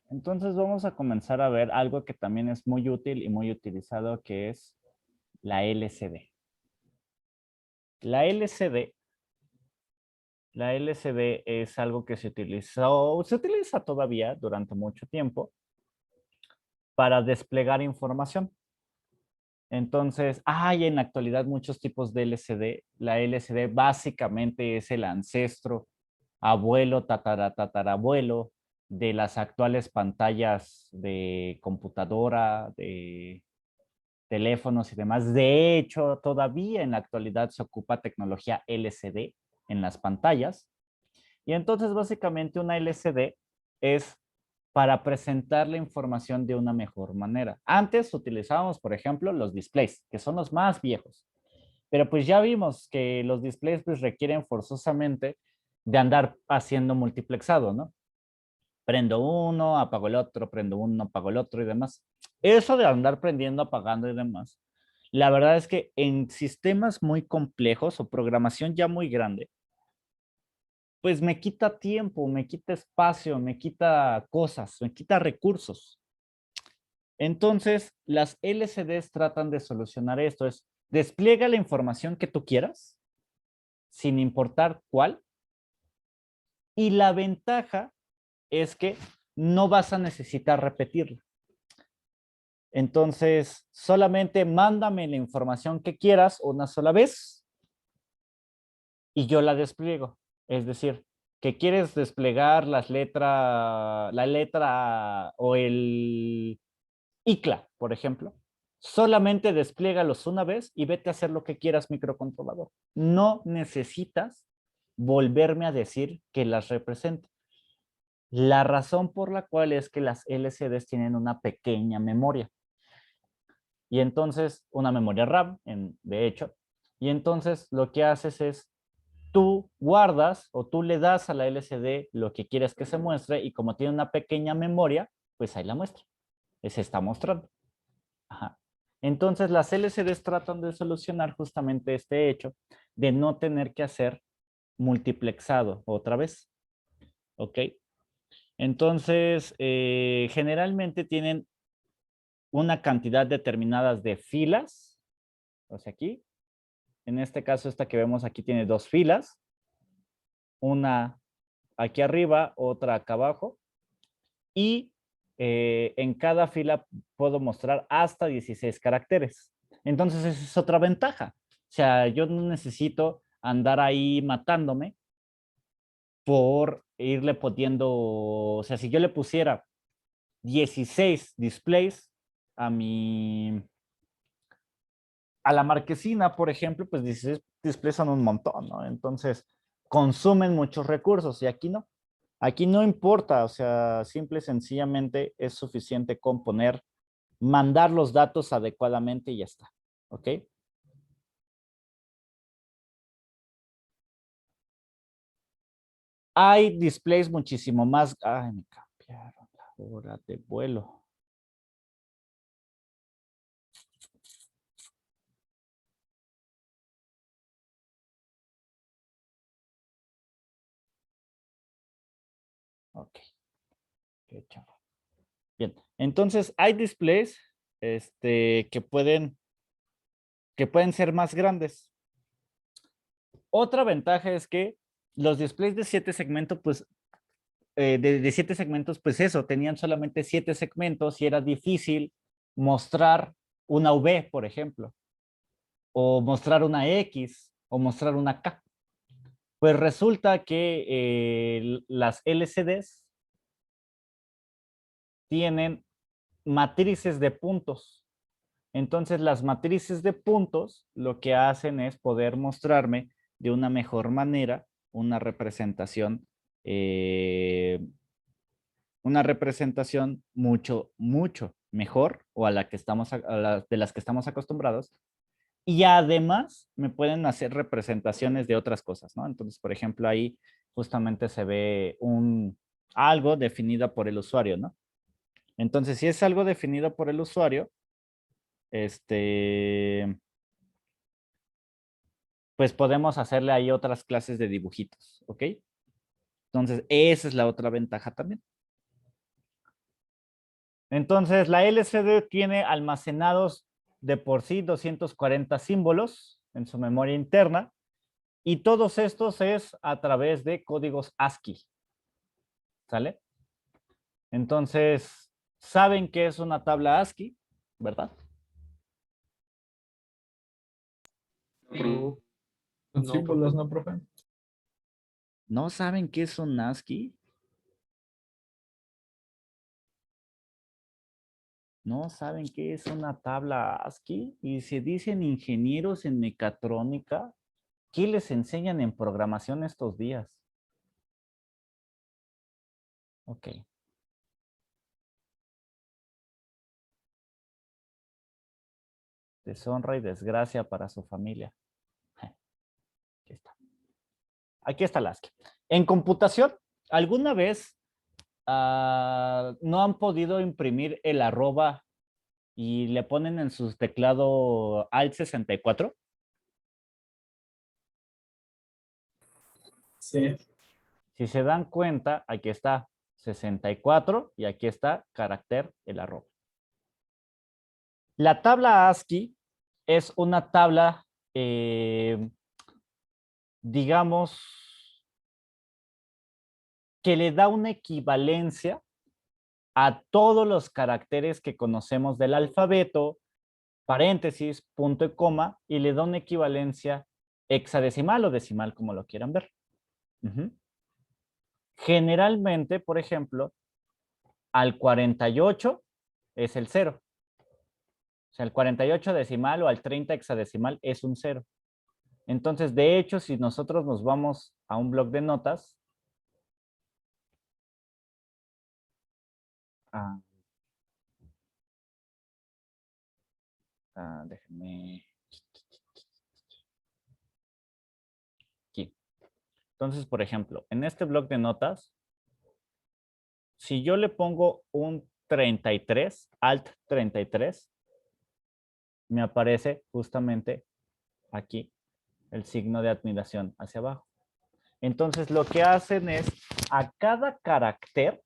Entonces vamos a comenzar a ver algo que también es muy útil y muy utilizado, que es la LCD. La LCD, la LCD es algo que se utiliza todavía durante mucho tiempo para desplegar información. Entonces, hay en la actualidad muchos tipos de LCD. La LCD básicamente es el ancestro, abuelo, tatarabuelo de las actuales pantallas de computadora, de teléfonos y demás. De hecho, todavía en la actualidad se ocupa tecnología LCD en las pantallas. Y entonces, básicamente, una LCD es para presentar la información de una mejor manera. Antes utilizábamos, por ejemplo, los displays, que son los más viejos. Pero pues ya vimos que los displays pues requieren forzosamente de andar haciendo multiplexado, ¿no? Prendo uno, apago el otro, prendo uno, apago el otro y demás. Eso de andar prendiendo, apagando y demás, la verdad es que en sistemas muy complejos o programación ya muy grande, pues me quita tiempo, me quita espacio, me quita cosas, me quita recursos. Entonces, las LCDs tratan de solucionar esto. Es, despliega la información que tú quieras, sin importar cuál. Y la ventaja es que no vas a necesitar repetirla. Entonces, solamente mándame la información que quieras una sola vez y yo la despliego. Es decir, que quieres desplegar la letra o el ICLA, por ejemplo. Solamente despliegalos una vez y vete a hacer lo que quieras, microcontrolador. No necesitas volverme a decir que las represente. La razón por la cual es que las LCDs tienen una pequeña memoria. Y entonces, una memoria RAM, de hecho. Y entonces lo que haces es, tú guardas o tú le das a la LCD lo que quieres que se muestre y como tiene una pequeña memoria, pues ahí la muestra. Se está mostrando. Ajá. Entonces las LCDs tratan de solucionar justamente este hecho de no tener que hacer multiplexado otra vez. ¿Ok? Entonces, generalmente tienen una cantidad determinada de filas. O sea, aquí, en este caso, esta que vemos aquí tiene dos filas. Una aquí arriba, otra acá abajo. Y en cada fila puedo mostrar hasta 16 caracteres. Entonces, esa es otra ventaja. O sea, yo no necesito andar ahí matándome por irle poniendo, o sea, si yo le pusiera 16 displays a a la marquesina, por ejemplo, pues 16 displays son un montón, ¿no? Entonces, consumen muchos recursos y aquí no. Aquí no importa, o sea, simple y sencillamente es suficiente con poner, mandar los datos adecuadamente y ya está, ¿ok? Hay displays muchísimo más, ay, me cambiaron la hora de vuelo. Ok, qué chavo. Bien, entonces hay displays que pueden ser más grandes. Otra ventaja es que los displays de 7 segmentos, pues de 7 segmentos, pues eso, tenían solamente 7 segmentos y era difícil mostrar una V, por ejemplo, o mostrar una X, o mostrar una K. Pues resulta que las LCDs tienen matrices de puntos. Entonces, las matrices de puntos lo que hacen es poder mostrarme de una mejor manera eh, una representación mucho, mucho mejor o a la que estamos, de las que estamos acostumbrados. Y además me pueden hacer representaciones de otras cosas, ¿no? Entonces, por ejemplo, ahí justamente se ve algo definido por el usuario, ¿no? Entonces, si es algo definido por el usuario, este, pues podemos hacerle ahí otras clases de dibujitos, ¿ok? Entonces, esa es la otra ventaja también. Entonces, la LCD tiene almacenados de por sí 240 símbolos en su memoria interna y todos estos es a través de códigos ASCII. ¿Sale? Entonces, ¿saben qué es una tabla ASCII? ¿Verdad? Con No, símbolos, profe. ¿no, profe? ¿No saben qué es un ASCII? ¿No saben qué es una tabla ASCII? Y se dicen ingenieros en mecatrónica. ¿Qué les enseñan en programación estos días? Ok. Deshonra y desgracia para su familia. Aquí está. Aquí está la ASCII. En computación, ¿alguna vez no han podido imprimir el arroba y le ponen en su teclado Alt 64? Sí. Si se dan cuenta, aquí está 64 y aquí está carácter el arroba. La tabla ASCII es una tabla, digamos, que le da una equivalencia a todos los caracteres que conocemos del alfabeto, paréntesis, punto y coma, y le da una equivalencia hexadecimal o decimal, como lo quieran ver. Generalmente, por ejemplo, al 48 es el 0. O sea, el 48 decimal o al 30 hexadecimal es un 0. Entonces, de hecho, si nosotros nos vamos a un bloc de notas, déjenme aquí. Entonces, por ejemplo, en este bloc de notas, si yo le pongo un 33, alt 33, me aparece justamente aquí el signo de admiración hacia abajo. Entonces, lo que hacen es a cada carácter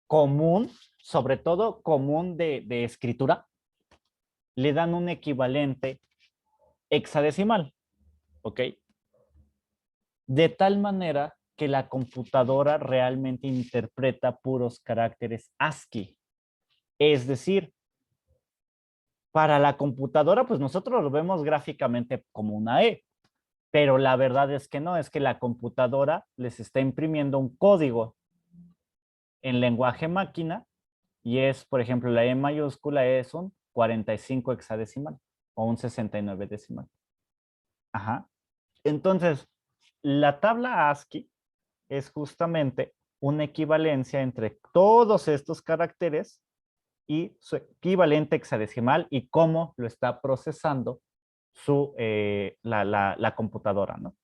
común, sobre todo común de escritura, le dan un equivalente hexadecimal, ¿ok? De tal manera que la computadora realmente interpreta puros caracteres ASCII. Es decir, para la computadora, pues nosotros lo vemos gráficamente como una E, pero la verdad es que no, es que la computadora les está imprimiendo un código en lenguaje máquina y es, por ejemplo, la E mayúscula es un 45 hexadecimal o un 69 decimal. Ajá. Entonces, la tabla ASCII es justamente una equivalencia entre todos estos caracteres y su equivalente hexadecimal y cómo lo está procesando la computadora, ¿no?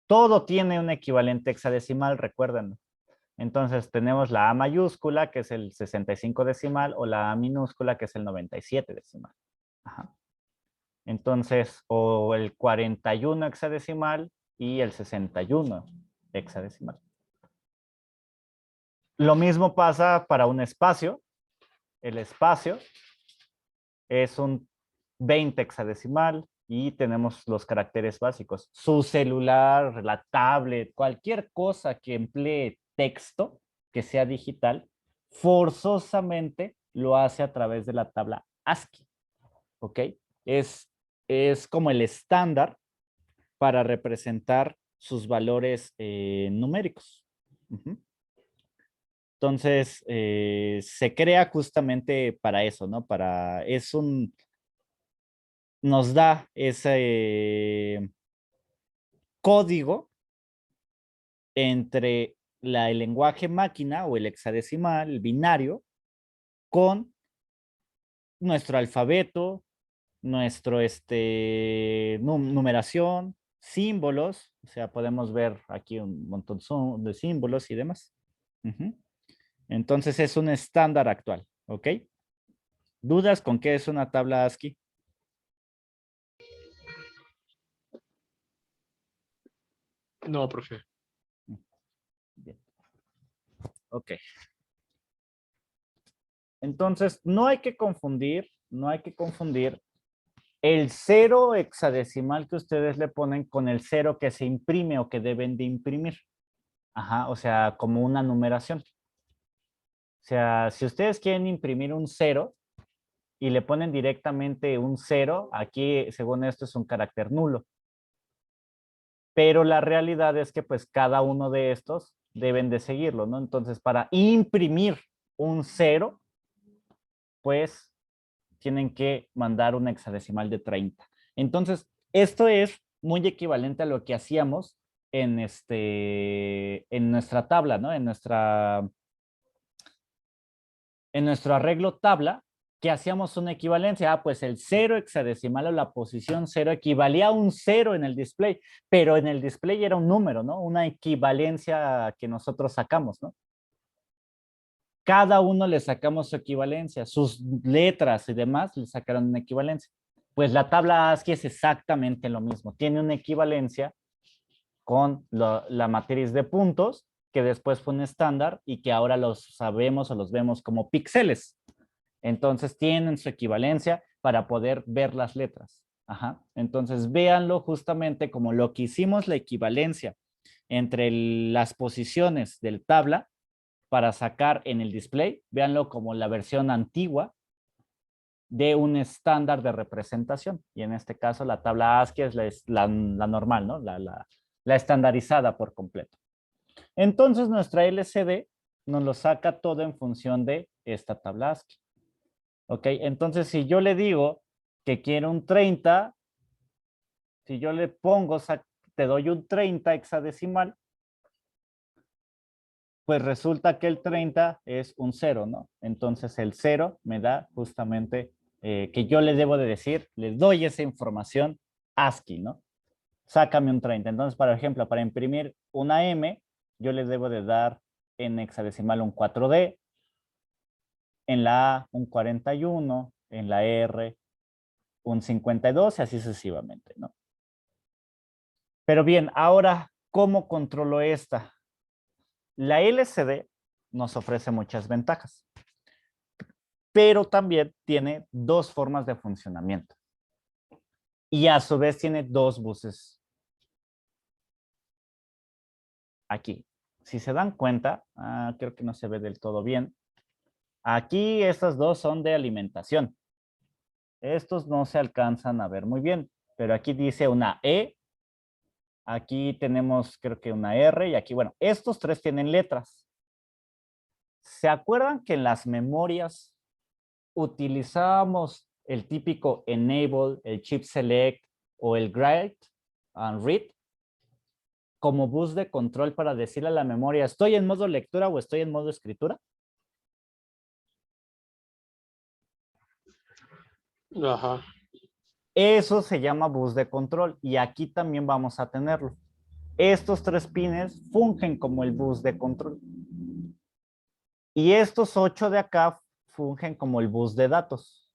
Todo tiene un equivalente hexadecimal, recuerden. Entonces tenemos la A mayúscula, que es el 65 decimal, o la A minúscula, que es el 97 decimal. Ajá. Entonces, o el 41 hexadecimal y el 61 hexadecimal. Lo mismo pasa para un espacio. El espacio es un 20 hexadecimal y tenemos los caracteres básicos. Su celular, la tablet, cualquier cosa que emplee texto que sea digital, forzosamente lo hace a través de la tabla ASCII. ¿Ok? Es como el estándar para representar sus valores numéricos. Entonces, se crea justamente para eso, ¿no? Nos da ese código entre el lenguaje máquina o el hexadecimal, el binario, con nuestro alfabeto, nuestro numeración, símbolos, o sea, podemos ver aquí un montón de símbolos y demás. Entonces es un estándar actual, ¿ok? ¿Dudas con qué es una tabla ASCII? No, profe. Bien. Ok. Entonces, no hay que confundir el 0 hexadecimal que ustedes le ponen con el 0 que se imprime o que deben de imprimir. Ajá, o sea, como una numeración. O sea, si ustedes quieren imprimir un 0 y le ponen directamente un 0, aquí, según esto, es un carácter nulo. Pero la realidad es que pues cada uno de estos deben de seguirlo, ¿no? Entonces, para imprimir un 0, pues tienen que mandar un hexadecimal de 30. Entonces, esto es muy equivalente a lo que hacíamos en, en nuestra tabla, ¿no? En nuestro arreglo tabla, que hacíamos una equivalencia. Ah, pues el 0 hexadecimal o la posición 0 equivalía a un 0 en el display, pero en el display era un número, ¿no? Una equivalencia que nosotros sacamos, ¿no? Cada uno le sacamos su equivalencia, sus letras y demás le sacaron una equivalencia. Pues la tabla ASCII es exactamente lo mismo. Tiene una equivalencia con la matriz de puntos, que después fue un estándar y que ahora los sabemos o los vemos como píxeles. Entonces tienen su equivalencia para poder ver las letras. Ajá. Entonces véanlo justamente como lo que hicimos la equivalencia entre las posiciones del tabla para sacar en el display, véanlo como la versión antigua de un estándar de representación. Y en este caso la tabla ASCII es la normal, ¿no? La estandarizada por completo. Entonces nuestra LCD nos lo saca todo en función de esta tabla ASCII. ¿Ok? Entonces si yo le digo que quiero un 30, si yo le pongo, te doy un 30 hexadecimal, pues resulta que el 30 es un 0, ¿no? Entonces el 0 me da justamente que yo le debo de decir, le doy esa información ASCII, ¿no? Sácame un 30. Entonces, por ejemplo, para imprimir una M, yo le debo de dar en hexadecimal un 4D, en la A un 41, en la R un 52 y así sucesivamente, ¿no? Pero bien, ahora, ¿cómo controlo esta? La LCD nos ofrece muchas ventajas, pero también tiene dos formas de funcionamiento. Y a su vez tiene dos buses. Aquí. Si se dan cuenta, creo que no se ve del todo bien. Aquí estas dos son de alimentación. Estos no se alcanzan a ver muy bien, pero aquí dice una E, aquí tenemos creo que una R y aquí, bueno, estos tres tienen letras. ¿Se acuerdan que en las memorias utilizábamos el típico enable, el chip select o el write and read como bus de control para decirle a la memoria, ¿estoy en modo lectura o estoy en modo escritura? Ajá. Eso se llama bus de control y aquí también vamos a tenerlo. Estos tres pines fungen como el bus de control. Y estos 8 de acá fungen como el bus de datos.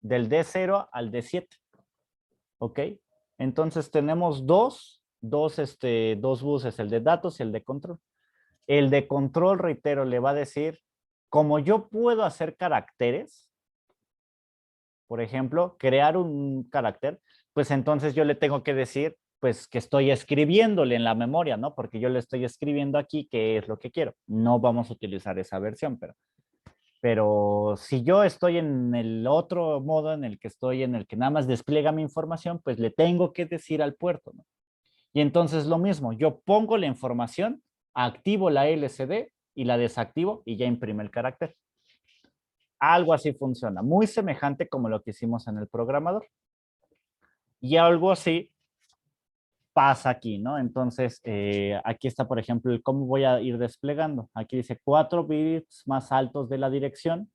Del D0 al D7. ¿Ok? Entonces tenemos dos buses, el de datos y el de control. El de control, reitero, le va a decir, como yo puedo hacer caracteres, por ejemplo, crear un carácter, pues entonces yo le tengo que decir, pues que estoy escribiéndole en la memoria, ¿no? Porque yo le estoy escribiendo aquí qué es lo que quiero. No vamos a utilizar esa versión, pero si yo estoy en el otro modo en el que estoy, en el que nada más despliega mi información, pues le tengo que decir al puerto, ¿no? Y entonces lo mismo, yo pongo la información, activo la LCD y la desactivo y ya imprime el carácter. Algo así funciona, muy semejante como lo que hicimos en el programador. Y algo así pasa aquí, ¿no? Entonces, aquí está, por ejemplo, el cómo voy a ir desplegando. Aquí dice 4 bits más altos de la dirección,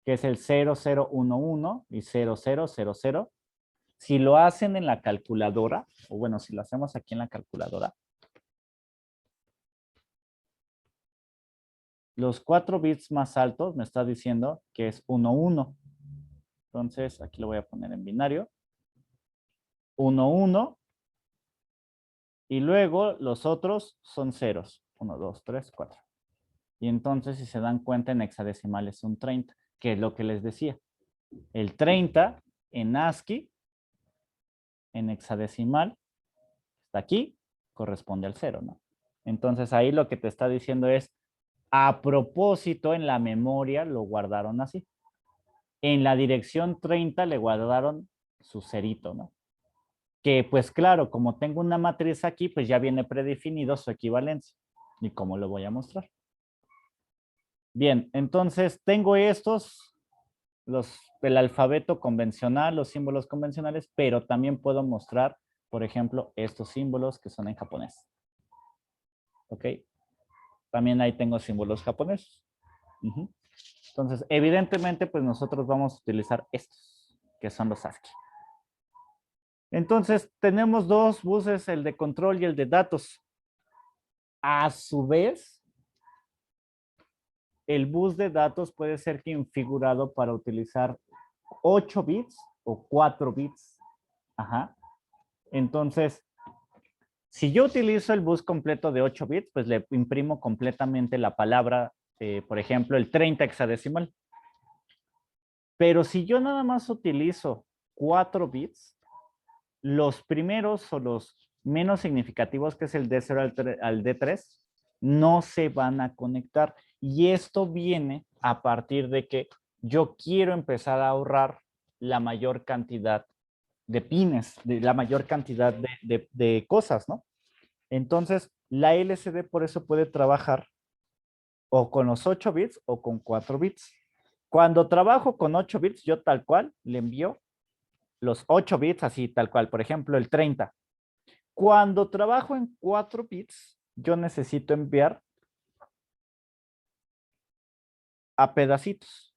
que es el 0011 y 0000. Si lo hacen en la calculadora, o bueno, si lo hacemos aquí en la calculadora, los 4 bits más altos me está diciendo que es 11. Entonces, aquí lo voy a poner en binario. 11. Y luego los otros son ceros. 1, 2, 3, 4. Y entonces, si se dan cuenta, en hexadecimal es un 30, que es lo que les decía. El 30 en ASCII, en hexadecimal, está aquí, corresponde al 0, ¿no? Entonces, ahí lo que te está diciendo es, a propósito, en la memoria lo guardaron así. En la dirección 30 le guardaron su cerito, ¿no? Que pues claro, como tengo una matriz aquí, pues ya viene predefinido su equivalencia. ¿Y cómo lo voy a mostrar? Bien, entonces tengo estos, el alfabeto convencional, los símbolos convencionales, pero también puedo mostrar, por ejemplo, estos símbolos que son en japonés. ¿Ok? También ahí tengo símbolos japoneses. Entonces, evidentemente, pues nosotros vamos a utilizar estos, que son los ASCII. Entonces, tenemos dos buses, el de control y el de datos. A su vez, el bus de datos puede ser configurado para utilizar 8 bits o 4 bits. Ajá. Entonces, si yo utilizo el bus completo de 8 bits, pues le imprimo completamente la palabra, por ejemplo, el 30 hexadecimal. Pero si yo nada más utilizo 4 bits, los primeros o los menos significativos, que es el D0 al D3, no se van a conectar. Y esto viene a partir de que yo quiero empezar a ahorrar la mayor cantidad de pines, de la mayor cantidad de cosas, ¿no? Entonces, la LCD por eso puede trabajar o con los 8 bits o con 4 bits. Cuando trabajo con 8 bits, yo tal cual le envío los 8 bits así tal cual. Por ejemplo, el 30. Cuando trabajo en 4 bits, yo necesito enviar a pedacitos.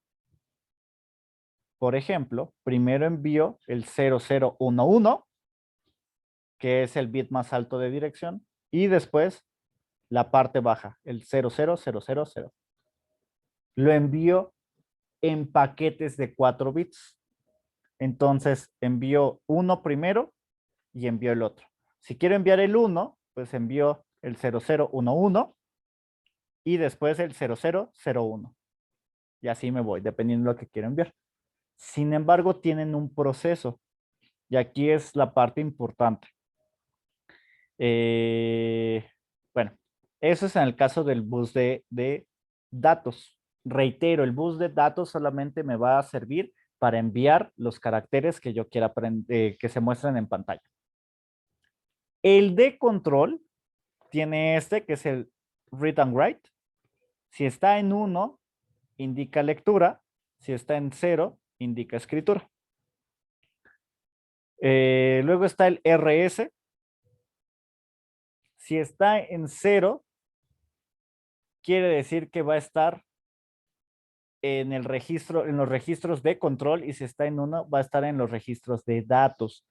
Por ejemplo, primero envío el 0011, que es el bit más alto de dirección, y después la parte baja, el 00000. Lo envío en paquetes de 4 bits. Entonces, envío uno primero y envío el otro. Si quiero enviar el 1, pues envío el 0011 y después el 0001. Y así me voy, dependiendo de lo que quiero enviar. Sin embargo, tienen un proceso. Y aquí es la parte importante. Bueno, eso es en el caso del bus de datos. Reitero, el bus de datos solamente me va a servir para enviar los caracteres que yo quiera que se muestren en pantalla. El de control tiene este, que es el read and write. Si está en 1, indica lectura. Si está en 0, indica escritura. Luego está el RS. Si está en 0, quiere decir que va a estar en el registro, en los registros de control, y si está en 1, va a estar en los registros de datos.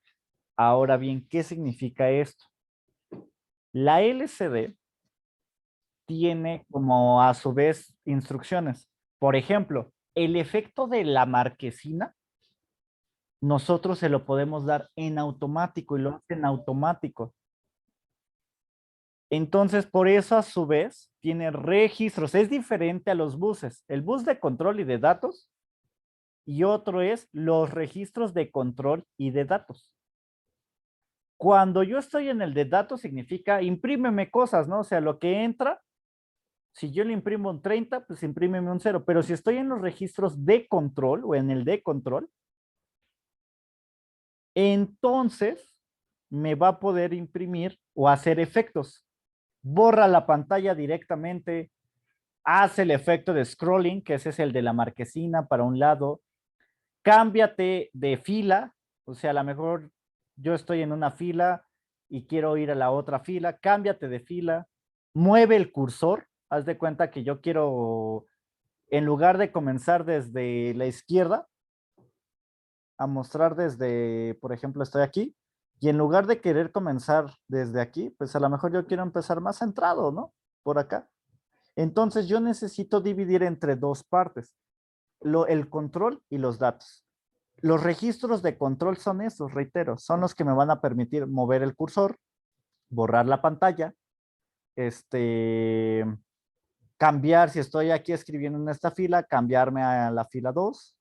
Ahora bien, ¿qué significa esto? La LCD tiene como a su vez instrucciones. Por ejemplo, el efecto de la marquesina, nosotros se lo podemos dar en automático y lo hace en automático. Entonces, por eso a su vez tiene registros. Es diferente a los buses. El bus de control y de datos y otro es los registros de control y de datos. Cuando yo estoy en el de datos significa imprímeme cosas, ¿no? O sea, lo que entra, si yo le imprimo un 30, pues imprímeme un 0. Pero si estoy en los registros de control o en el de control, entonces me va a poder imprimir o hacer efectos. Borra la pantalla directamente, hace el efecto de scrolling, que ese es el de la marquesina para un lado. Cámbiate de fila, o sea, a lo mejor yo estoy en una fila y quiero ir a la otra fila, cámbiate de fila, mueve el cursor, haz de cuenta que yo quiero, en lugar de comenzar desde la izquierda, a mostrar desde, por ejemplo, estoy aquí, y en lugar de querer comenzar desde aquí, pues a lo mejor yo quiero empezar más centrado, ¿no? Por acá. Entonces yo necesito dividir entre dos partes, el control y los datos. Los registros de control son esos, reitero, son los que me van a permitir mover el cursor, borrar la pantalla, cambiar, si estoy aquí escribiendo en esta fila, cambiarme a la fila 2.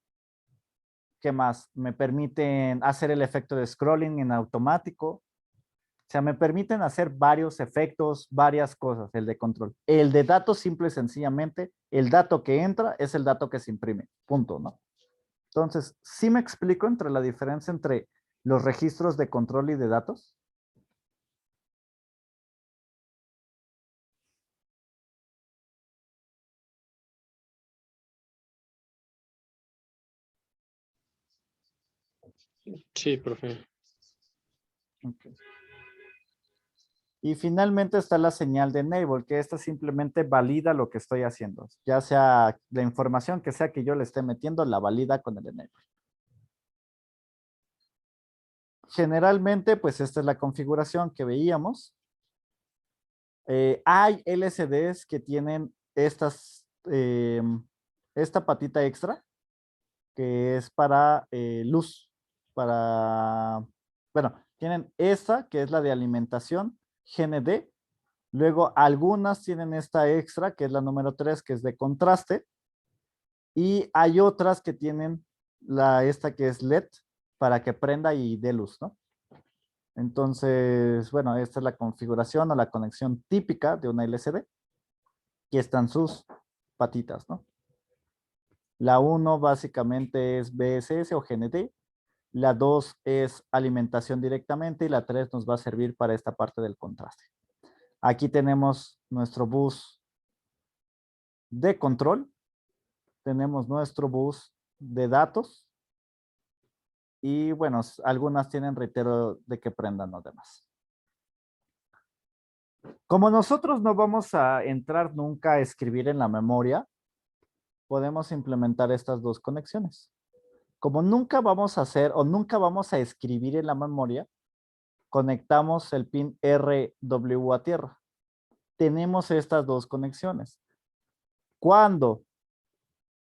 ¿Qué más? Me permiten hacer el efecto de scrolling en automático. O sea, me permiten hacer varios efectos, varias cosas, el de control. El de datos, simple y sencillamente, el dato que entra es el dato que se imprime. Punto, ¿no? Entonces, ¿sí me explico entre la diferencia entre los registros de control y de datos? Sí, profe. Okay. Y finalmente está la señal de enable, que esta simplemente valida lo que estoy haciendo. Ya sea la información que sea que yo le esté metiendo, la valida con el enable. Generalmente, pues esta es la configuración que veíamos. Hay LCDs que tienen esta patita extra, que es para luz, bueno, tienen esta, que es la de alimentación, GND. Luego, algunas tienen esta extra, que es la número 3, que es de contraste. Y hay otras que tienen esta que es LED, para que prenda y dé luz, ¿no? Entonces, bueno, esta es la configuración o la conexión típica de una LCD. Aquí están sus patitas, ¿no? La 1 básicamente es BSS o GND. La 2 es alimentación directamente y la 3 nos va a servir para esta parte del contraste. Aquí tenemos nuestro bus de control. Tenemos nuestro bus de datos. Y bueno, algunas tienen reitero de que prendan los demás. Como nosotros no vamos a entrar nunca a escribir en la memoria, podemos implementar estas dos conexiones. Como nunca vamos a hacer o nunca vamos a escribir en la memoria, conectamos el pin RW a tierra. Tenemos estas dos conexiones. Cuando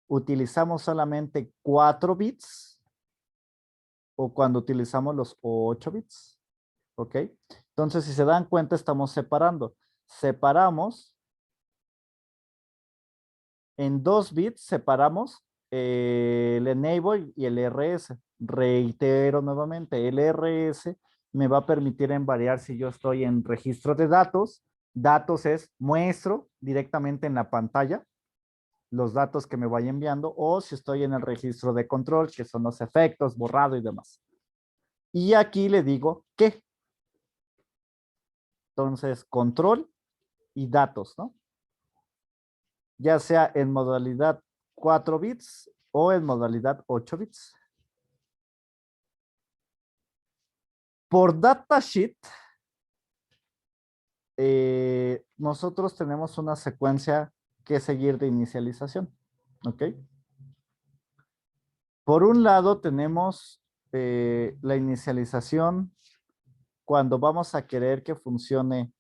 utilizamos solamente 4 bits o cuando utilizamos los 8 bits. ¿Ok? Entonces, si se dan cuenta, estamos separando. Separamos en 2 bits, separamos el enable y el RS. Reitero nuevamente, el RS me va a permitir variar si yo estoy en registro de datos. Datos es muestro directamente en la pantalla los datos que me vaya enviando, o si estoy en el registro de control, que son los efectos, borrado y demás. Y aquí le digo qué. Entonces, control y datos, ¿no? Ya sea en modalidad 4 bits o en modalidad 8 bits. Por datasheet, nosotros tenemos una secuencia que seguir de inicialización. ¿Ok? Por un lado tenemos la inicialización cuando vamos a querer que funcione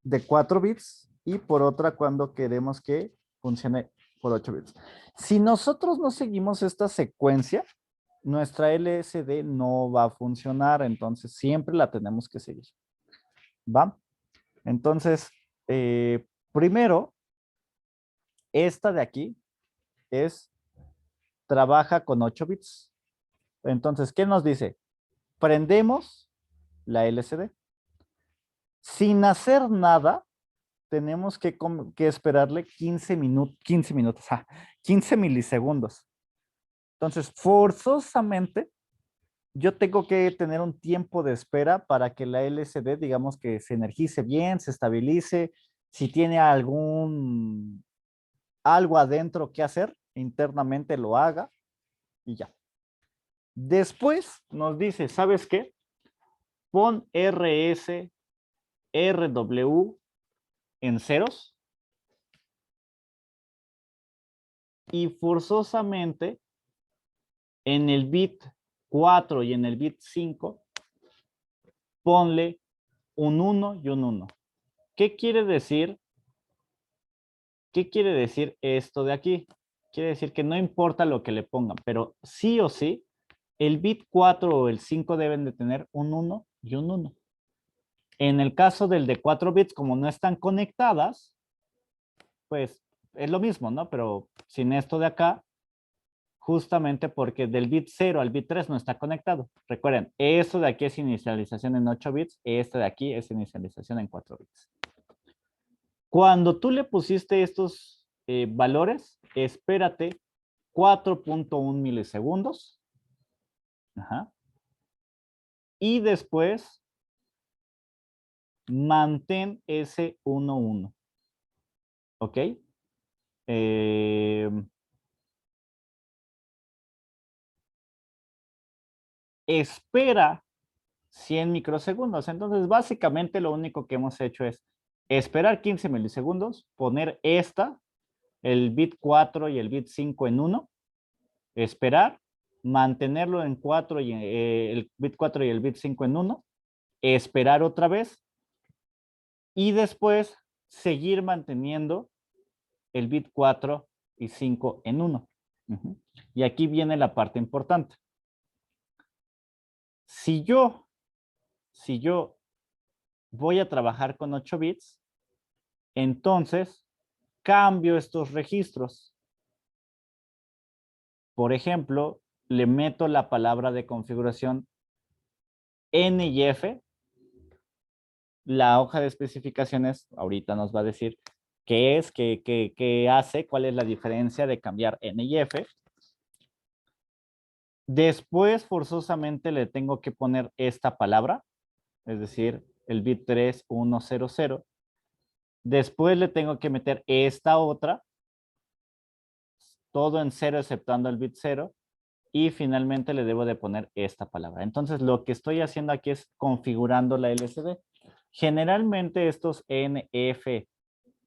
de 4 bits y por otra cuando queremos que funcione por 8 bits. Si nosotros no seguimos esta secuencia, nuestra LSD no va a funcionar, entonces siempre la tenemos que seguir. ¿Va? Entonces, primero, esta de aquí trabaja con 8 bits. Entonces, ¿qué nos dice? Prendemos la LCD. Sin hacer nada, tenemos que esperarle 15 minutos, 15 milisegundos. Entonces, forzosamente, yo tengo que tener un tiempo de espera para que la LCD, digamos que se energice bien, se estabilice. Si tiene algo adentro que hacer, internamente lo haga y ya. Después nos dice, ¿sabes qué? Pon RS, RW en ceros y forzosamente en el bit 4 y en el bit 5 ponle un 1 y un 1. ¿Qué quiere decir? ¿Qué quiere decir esto de aquí? Quiere decir que no importa lo que le pongan, pero sí o sí, el bit 4 o el 5 deben de tener un 1 y un 1. En el caso del de 4 bits, como no están conectadas, pues es lo mismo, ¿no? Pero sin esto de acá, justamente porque del bit 0 al bit 3 no está conectado. Recuerden, esto de aquí es inicialización en 8 bits, este de aquí es inicialización en 4 bits. Cuando tú le pusiste estos valores, espérate 4.1 milisegundos. Ajá. Y después mantén ese 1, 1. ¿Ok? Espera 100 microsegundos. Entonces, básicamente lo único que hemos hecho es esperar 15 milisegundos, poner el bit 4 y el bit 5 en 1, esperar, mantenerlo en 4 y el bit 4 y el bit 5 en 1, esperar otra vez y después seguir manteniendo el bit 4 y 5 en 1. Y aquí viene la parte importante. Si yo voy a trabajar con 8 bits, entonces cambio estos registros. Por ejemplo, le meto la palabra de configuración N y F. La hoja de especificaciones ahorita nos va a decir qué es, qué hace, cuál es la diferencia de cambiar N y F. Después, forzosamente, le tengo que poner esta palabra, es decir, el bit 3, 1, 0, 0. Después le tengo que meter esta otra, todo en 0 exceptuando el bit 0. Y finalmente le debo de poner esta palabra. Entonces, lo que estoy haciendo aquí es configurando la LCD. Generalmente estos N, F,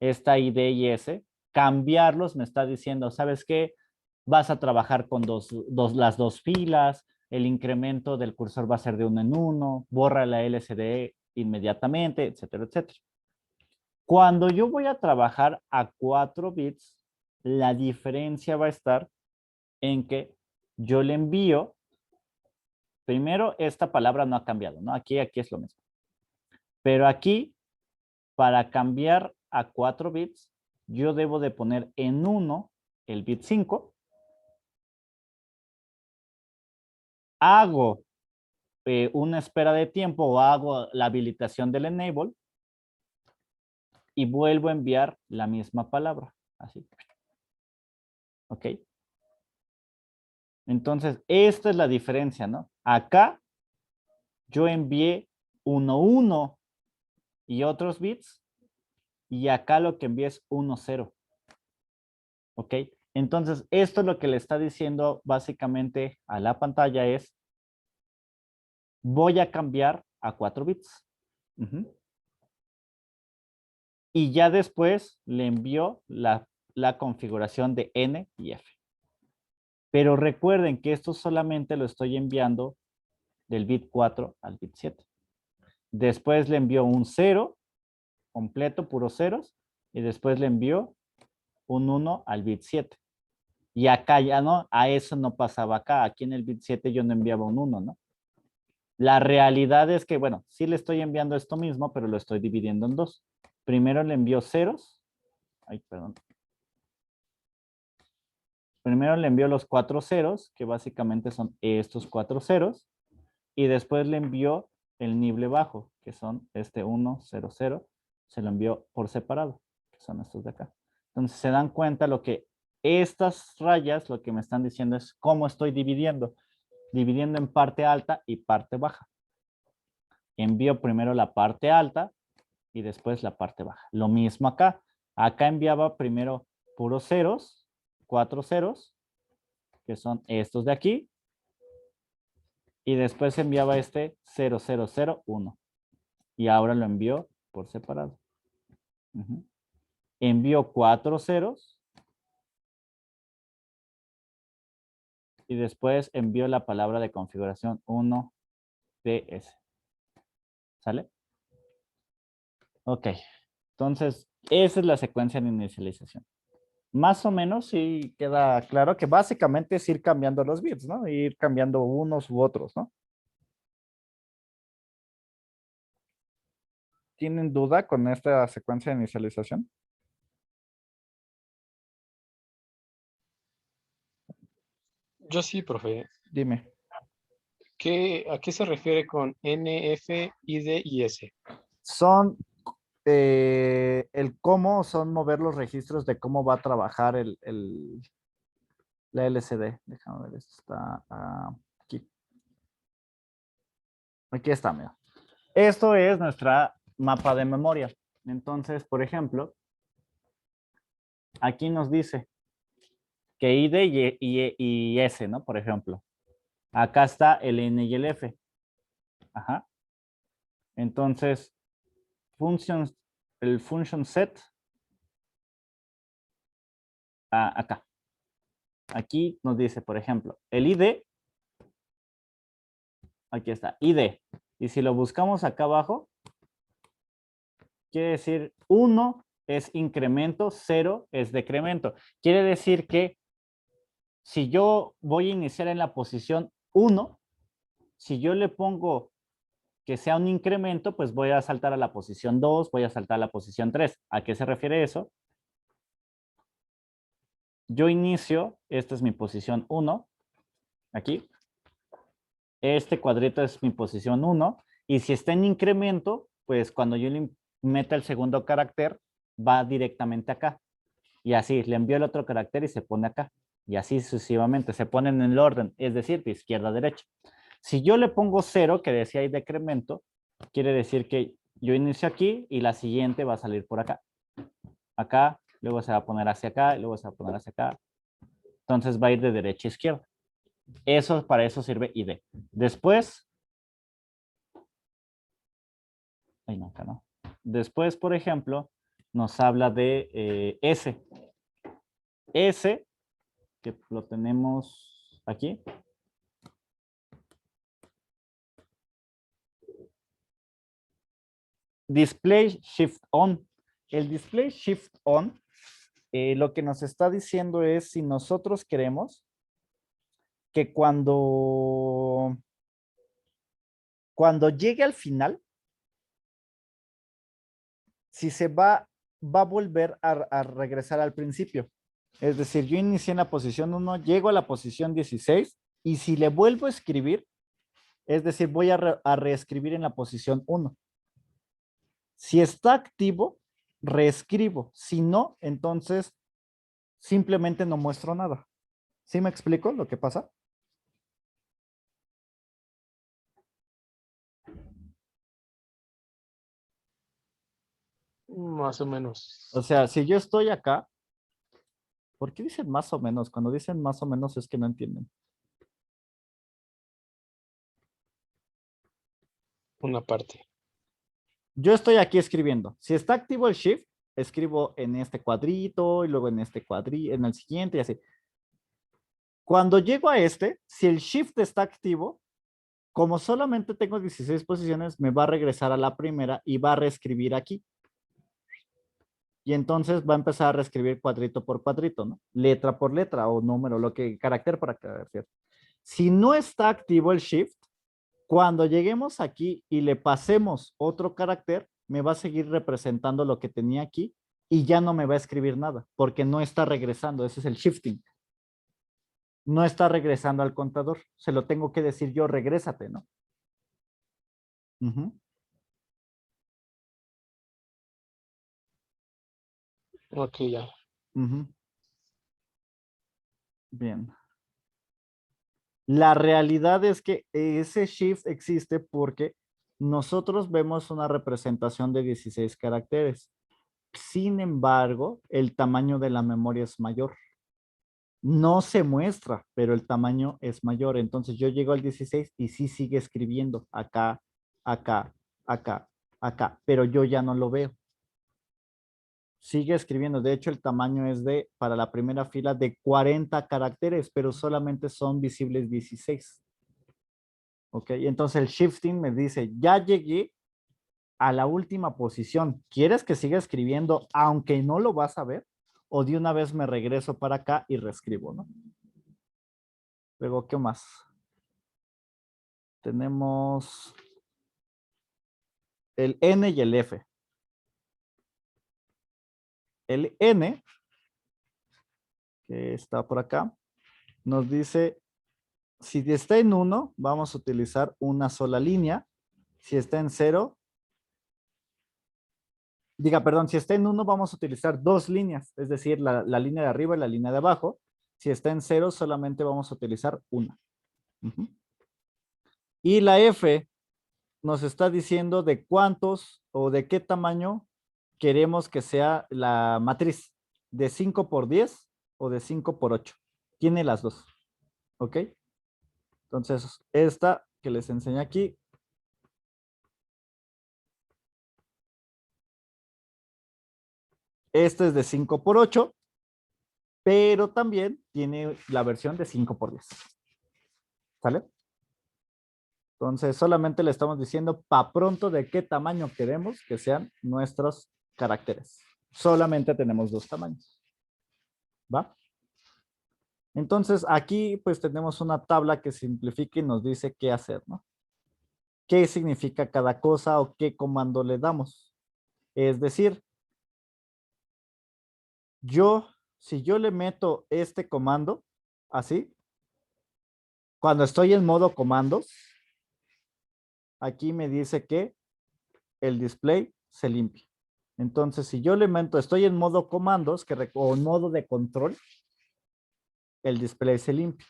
esta ID y S, cambiarlos me está diciendo, ¿sabes qué? Vas a trabajar con las dos filas, el incremento del cursor va a ser de 1 en 1, borra la LCD inmediatamente, etcétera, etcétera. Cuando yo voy a trabajar a 4 bits, la diferencia va a estar en que yo le envío, primero esta palabra no ha cambiado, ¿no? Aquí es lo mismo. Pero aquí, para cambiar a 4 bits, yo debo de poner en 1 el bit 5. Hago una espera de tiempo o hago la habilitación del enable y vuelvo a enviar la misma palabra. Así. ¿Ok? Entonces, esta es la diferencia, ¿no? Acá yo envié 1, 1 y otros bits y acá lo que envié es 1, 0. ¿Ok? Entonces, esto es lo que le está diciendo básicamente a la pantalla es, voy a cambiar a 4 bits. Y ya después le envió la configuración de N y F. Pero recuerden que esto solamente lo estoy enviando del bit 4 al bit 7. Después le envió un 0 completo, puros ceros, y después le envió un 1 al bit 7. Y acá ya no, a eso no pasaba acá. Aquí en el bit 7 yo no enviaba un 1, ¿no? La realidad es que, bueno, sí le estoy enviando esto mismo, pero lo estoy dividiendo en dos. Primero le envió ceros. Ay, perdón. Primero le envió los 4 ceros, que básicamente son estos 4 ceros, y después le envió el nible bajo, que son este 1, 0, 0, se lo envió por separado, que son estos de acá. Entonces se dan cuenta lo que estas rayas, lo que me están diciendo es cómo estoy dividiendo en parte alta y parte baja. Envío primero la parte alta y después la parte baja. Lo mismo acá. Acá enviaba primero puros ceros, 4 ceros, que son estos de aquí, y después enviaba este 0001 y ahora lo envió por separado. Envió 4 ceros y después envió la palabra de configuración 1ds. ¿Sale? Ok. Entonces, esa es la secuencia de inicialización. Más o menos sí queda claro que básicamente es ir cambiando los bits, ¿no? Ir cambiando unos u otros, ¿no? ¿Tienen duda con esta secuencia de inicialización? Yo sí, profe. Dime. ¿A qué se refiere con N, F, ID y S? Son el cómo, son mover los registros de cómo va a trabajar la LCD. Déjame ver, esto está aquí. Aquí está, mira. Esto es nuestra mapa de memoria. Entonces, por ejemplo, aquí nos dice que ID y S, ¿no? Por ejemplo. Acá está el N y el F. Ajá. Entonces, el function set, acá. Aquí nos dice, por ejemplo, el ID, aquí está, ID. Y si lo buscamos acá abajo, quiere decir 1 es incremento, 0 es decremento. Quiere decir que si yo voy a iniciar en la posición 1, si yo le pongo que sea un incremento, pues voy a saltar a la posición 2, voy a saltar a la posición 3. ¿A qué se refiere eso? Yo inicio, esta es mi posición 1, aquí. Este cuadrito es mi posición 1. Y si está en incremento, pues cuando yo le meta el segundo carácter, va directamente acá. Y así, le envío el otro carácter y se pone acá. Y así sucesivamente, se ponen en el orden, es decir, de izquierda a derecha. Si yo le pongo 0, que decía ahí decremento, quiere decir que yo inicio aquí y la siguiente va a salir por acá. Acá, luego se va a poner hacia acá, y luego se va a poner hacia acá. Entonces va a ir de derecha a izquierda. Eso, para eso sirve ID. Después, ay no, acá no. Después, por ejemplo, nos habla de S. S, que lo tenemos aquí. Display Shift On. El Display Shift On, lo que nos está diciendo es si nosotros queremos que cuando llegue al final, si se va a volver a regresar al principio. Es decir, yo inicié en la posición 1, llego a la posición 16 y si le vuelvo a escribir, es decir, voy a reescribir en la posición 1. Si está activo, reescribo. Si no, entonces simplemente no muestro nada. ¿Sí me explico lo que pasa? Más o menos. O sea, si yo estoy acá, ¿por qué dicen más o menos? Cuando dicen más o menos es que no entienden. Una parte. Yo estoy aquí escribiendo. Si está activo el shift, escribo en este cuadrito y luego en este cuadrito, en el siguiente y así. Cuando llego a este, si el shift está activo, como solamente tengo 16 posiciones, me va a regresar a la primera y va a reescribir aquí. Y entonces va a empezar a reescribir cuadrito por cuadrito, ¿no? Letra por letra o número, lo que carácter para carácter. Si no está activo el shift, cuando lleguemos aquí y le pasemos otro carácter, me va a seguir representando lo que tenía aquí y ya no me va a escribir nada porque no está regresando. Ese es el shifting. No está regresando al contador. Se lo tengo que decir yo, regrésate, ¿no? Ujú, Ok, ya. ujú. Bien. La realidad es que ese shift existe porque nosotros vemos una representación de 16 caracteres. Sin embargo, el tamaño de la memoria es mayor. No se muestra, pero el tamaño es mayor. Entonces yo llego al 16 y sí sigue escribiendo acá, acá, acá, acá, pero yo ya no lo veo. Sigue escribiendo. De hecho, el tamaño es para la primera fila, de 40 caracteres, pero solamente son visibles 16. ¿Ok? Entonces el shifting me dice, ya llegué a la última posición. ¿Quieres que siga escribiendo aunque no lo vas a ver? O de una vez me regreso para acá y reescribo, ¿no? Luego, ¿qué más? Tenemos el N y el F. El N, que está por acá, nos dice, si está en 1, vamos a utilizar una sola línea. Si está en 0, perdón, si está en 1, vamos a utilizar dos líneas, es decir, la línea de arriba y la línea de abajo. Si está en 0, solamente vamos a utilizar una. Y la F nos está diciendo de cuántos o de qué tamaño queremos que sea la matriz, de 5 por 10 o de 5 por 8. Tiene las dos, ¿ok? Entonces, esta que les enseñé aquí, esta es de 5 por 8, pero también tiene la versión de 5 por 10. ¿Sale? Entonces, solamente le estamos diciendo para pronto de qué tamaño queremos que sean nuestros caracteres. Solamente tenemos dos tamaños. ¿Va? Entonces, aquí pues tenemos una tabla que simplifica y nos dice qué hacer, ¿no? ¿Qué significa cada cosa o qué comando le damos? Es decir, si yo le meto este comando, así, cuando estoy en modo comandos, aquí me dice que el display se limpia. Entonces, si yo le meto, estoy en modo comandos o en modo de control, el display se limpia.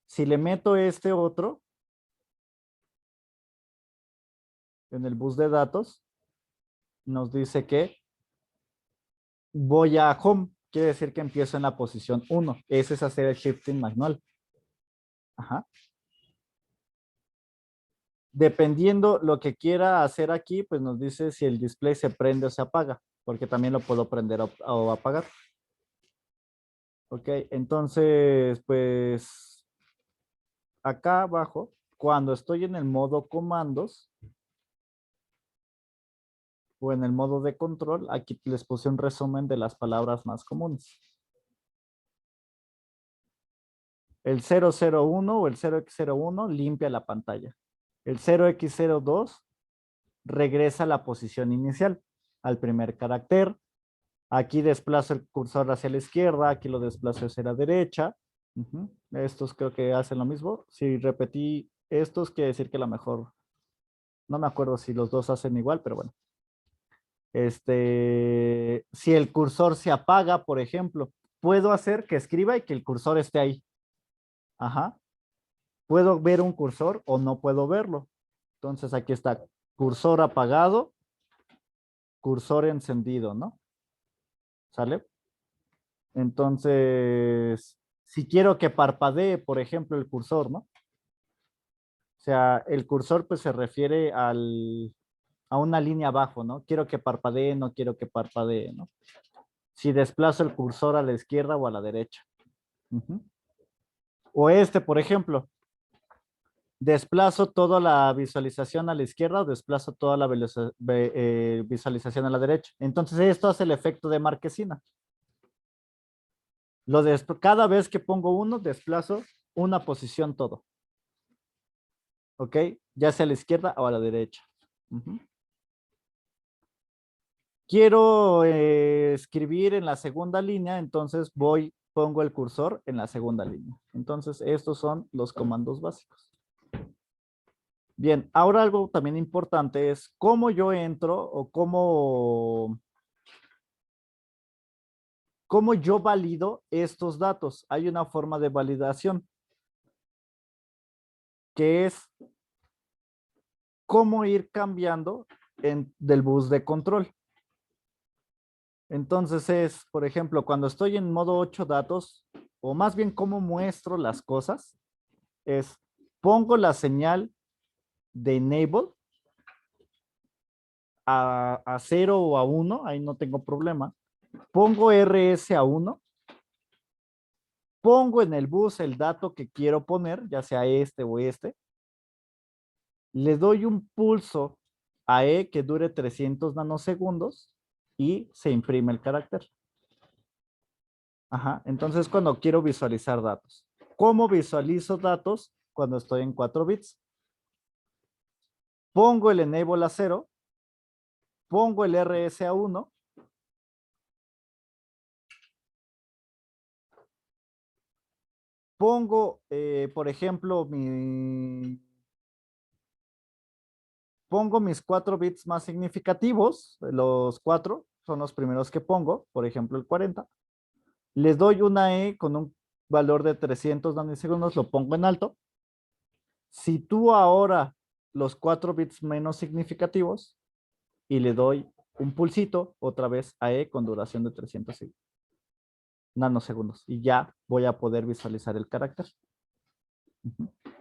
Si le meto este otro en el bus de datos, nos dice que voy a home, quiere decir que empiezo en la posición 1. Ese es hacer el shifting manual. Ajá. Dependiendo lo que quiera hacer aquí, pues nos dice si el display se prende o se apaga, porque también lo puedo prender o apagar. Ok, entonces, pues acá abajo, cuando estoy en el modo comandos o en el modo de control, aquí les puse un resumen de las palabras más comunes. El 001 o el 0x01 limpia la pantalla. El 0x02 regresa a la posición inicial, al primer carácter. Aquí desplazo el cursor hacia la izquierda, aquí lo desplazo hacia la derecha. Estos creo que hacen lo mismo. Si repetí estos, quiere decir que a lo mejor, no me acuerdo si los dos hacen igual, pero bueno. Si el cursor se apaga, por ejemplo, puedo hacer que escriba y que el cursor esté ahí. Ajá. Puedo ver un cursor o no puedo verlo. Entonces aquí está cursor apagado, cursor encendido, ¿no? ¿Sale? Entonces, si quiero que parpadee, por ejemplo, el cursor, ¿no? O sea, el cursor pues se refiere a una línea abajo, ¿no? Quiero que parpadee, no quiero que parpadee, ¿no? Si desplazo el cursor a la izquierda o a la derecha. O por ejemplo, desplazo toda la visualización a la izquierda o desplazo toda la visualización a la derecha. Entonces esto hace el efecto de marquesina. Cada vez que pongo uno, desplazo una posición todo. ¿Ok? Ya sea a la izquierda o a la derecha. Quiero escribir en la segunda línea, entonces pongo el cursor en la segunda línea. Entonces, estos son los comandos básicos. Bien, ahora algo también importante es cómo yo entro o cómo yo valido estos datos. Hay una forma de validación que es cómo ir cambiando del bus de control. Entonces por ejemplo, cuando estoy en modo 8 datos, o más bien cómo muestro las cosas, es pongo la señal de enable a 0 o a 1, ahí no tengo problema. Pongo RS a 1, pongo en el bus el dato que quiero poner, ya sea este o este, le doy un pulso a E que dure 300 nanosegundos y se imprime el carácter. Ajá, entonces cuando quiero visualizar datos. ¿Cómo visualizo datos cuando estoy en 4 bits? Pongo el enable a 0, pongo el RS a 1 pongo, por ejemplo, pongo mis 4 bits más significativos, los 4 son los primeros que pongo, por ejemplo, el 40. Les doy una E con un valor de 300 nanosegundos, lo pongo en alto. Si tú ahora los 4 bits menos significativos y le doy un pulsito otra vez a E con duración de 300 nanosegundos y ya voy a poder visualizar el carácter.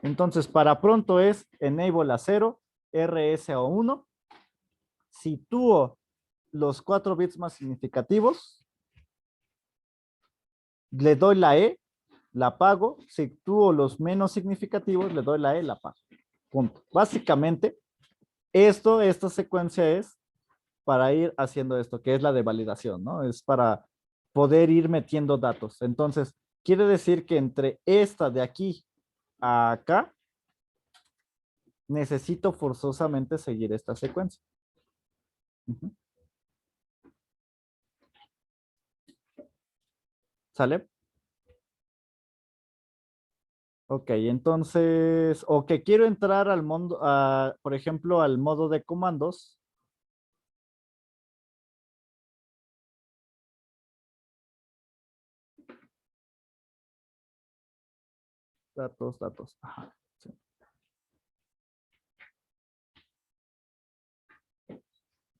Entonces, para pronto es enable a 0, RS a 1. Sitúo los 4 bits más significativos, le doy la E, la apago. Sitúo los menos significativos, le doy la E, la apago. Punto. Básicamente, esta secuencia es para ir haciendo esto, que es la de validación, ¿no? Es para poder ir metiendo datos. Entonces, quiere decir que entre esta de aquí a acá, necesito forzosamente seguir esta secuencia. ¿Sale? Ok, entonces, o que quiero entrar al mundo, por ejemplo, al modo de comandos. Datos. Ajá, sí.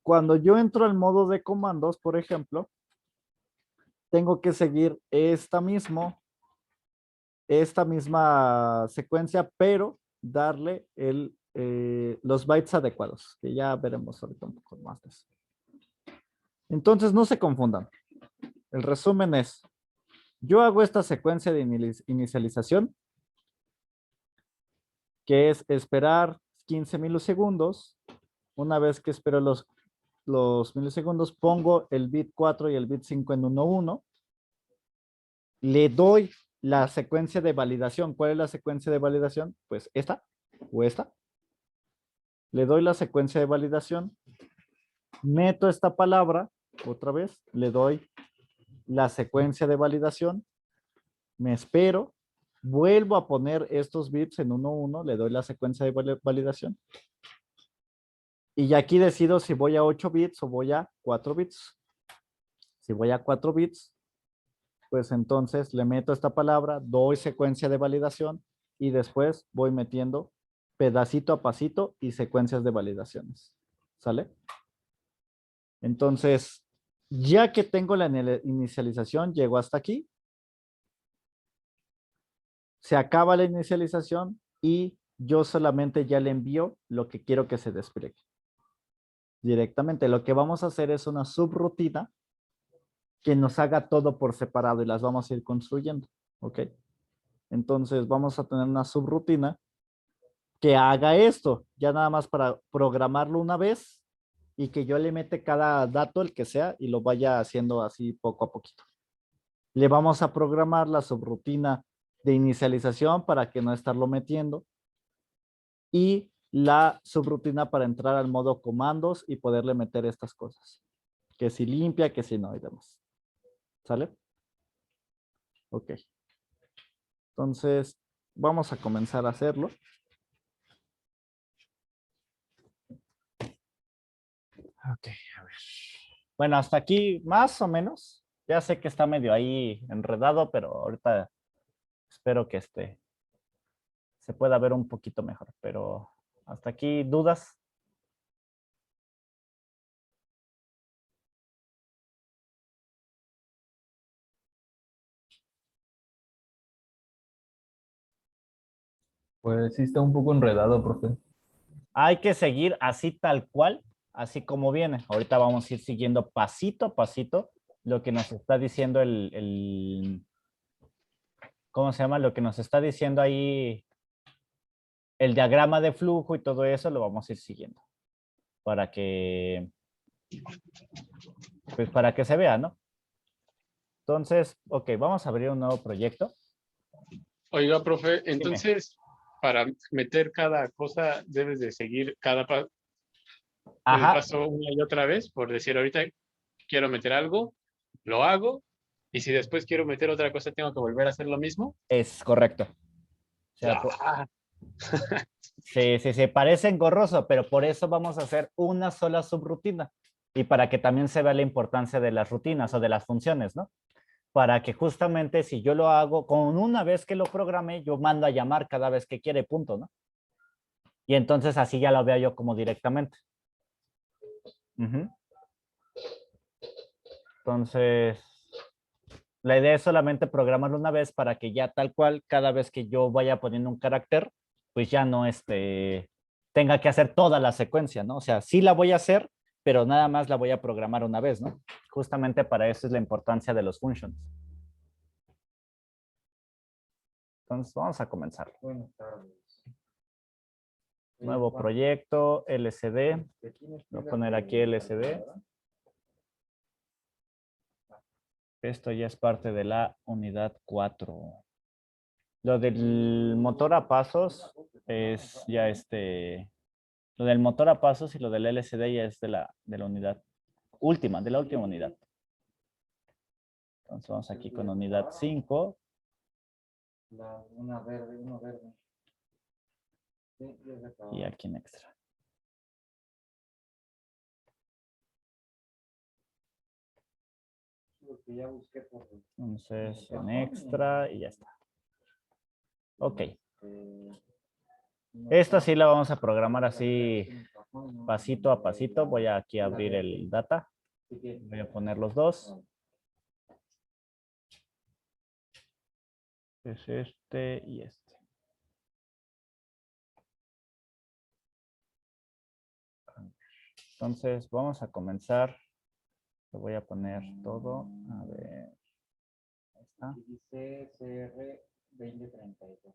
Cuando yo entro al modo de comandos, por ejemplo, tengo que seguir esta misma secuencia, pero darle los bytes adecuados, que ya veremos ahorita un poco más de eso. Entonces, no se confundan. El resumen es, yo hago esta secuencia de inicialización, que es esperar 15 milisegundos. Una vez que espero los milisegundos, pongo el bit 4 y el bit 5 en 1-1. Le doy la secuencia de validación. ¿Cuál es la secuencia de validación? Pues esta o esta. Le doy la secuencia de validación. Meto esta palabra otra vez. Le doy la secuencia de validación. Me espero. Vuelvo a poner estos bits en 1-1. Le doy la secuencia de validación. Y aquí decido si voy a 8 bits o voy a 4 bits. Si voy a 4 bits, pues entonces le meto esta palabra, doy secuencia de validación y después voy metiendo pedacito a pasito y secuencias de validaciones. ¿Sale? Entonces, ya que tengo la inicialización, llego hasta aquí. Se acaba la inicialización y yo solamente ya le envío lo que quiero que se despliegue. Directamente, lo que vamos a hacer es una subrutina que nos haga todo por separado y las vamos a ir construyendo. ¿Ok? Entonces vamos a tener una subrutina que haga esto, ya nada más para programarlo una vez y que yo le mete cada dato, el que sea, y lo vaya haciendo así poco a poquito. Le vamos a programar la subrutina de inicialización para que no estarlo metiendo y la subrutina para entrar al modo comandos y poderle meter estas cosas. Que si limpia, que si no y demás. ¿Sale? Ok. Entonces, vamos a comenzar a hacerlo. Ok, a ver. Bueno, hasta aquí más o menos. Ya sé que está medio ahí enredado, pero ahorita espero que se pueda ver un poquito mejor. Pero hasta aquí, ¿dudas? Pues sí está un poco enredado, profe. Hay que seguir así tal cual, así como viene. Ahorita vamos a ir siguiendo pasito a pasito lo que nos está diciendo ¿cómo se llama? Lo que nos está diciendo ahí el diagrama de flujo y todo eso lo vamos a ir siguiendo para que, pues para que se vea, ¿no? Entonces, ok, vamos a abrir un nuevo proyecto. Oiga, profe, Dime. entonces, para meter cada cosa, debes de seguir el Ajá, paso una y otra vez, por decir ahorita quiero meter algo, lo hago Y si después quiero meter otra cosa, ¿tengo que volver a hacer lo mismo? Es correcto. O sea, Ah, se parece engorroso, pero por eso vamos a hacer una sola subrutina. Y para que también se vea la importancia de las rutinas o de las funciones, ¿no? Para que justamente si yo lo hago con una vez que lo programé, yo mando a llamar cada vez que quiere, punto, ¿no? Y entonces así ya lo veo yo como directamente. Ujú. Entonces, la idea es solamente programarlo una vez para que ya tal cual, cada vez que yo vaya poniendo un carácter, pues ya no tenga que hacer toda la secuencia, ¿no? O sea, sí la voy a hacer, pero nada más la voy a programar una vez, ¿no? Justamente para eso es la importancia de los functions. Entonces, vamos a comenzar. Buenas tardes. Nuevo proyecto, LCD. Voy a poner aquí LCD. Esto ya es parte de la unidad 4. Lo del motor a pasos es ya lo del motor a pasos y lo del LCD ya es de la unidad última, de la última unidad. Entonces vamos aquí con unidad 5. Una verde, uno verde. Y aquí en extra. Entonces en extra y ya está. Ok. Esto sí lo vamos a programar así pasito a pasito. Voy a aquí abrir el data. Voy a poner los dos. Es este y este. Entonces vamos a comenzar. Le voy a poner todo. A ver. Ahí está. Dice CR 2032.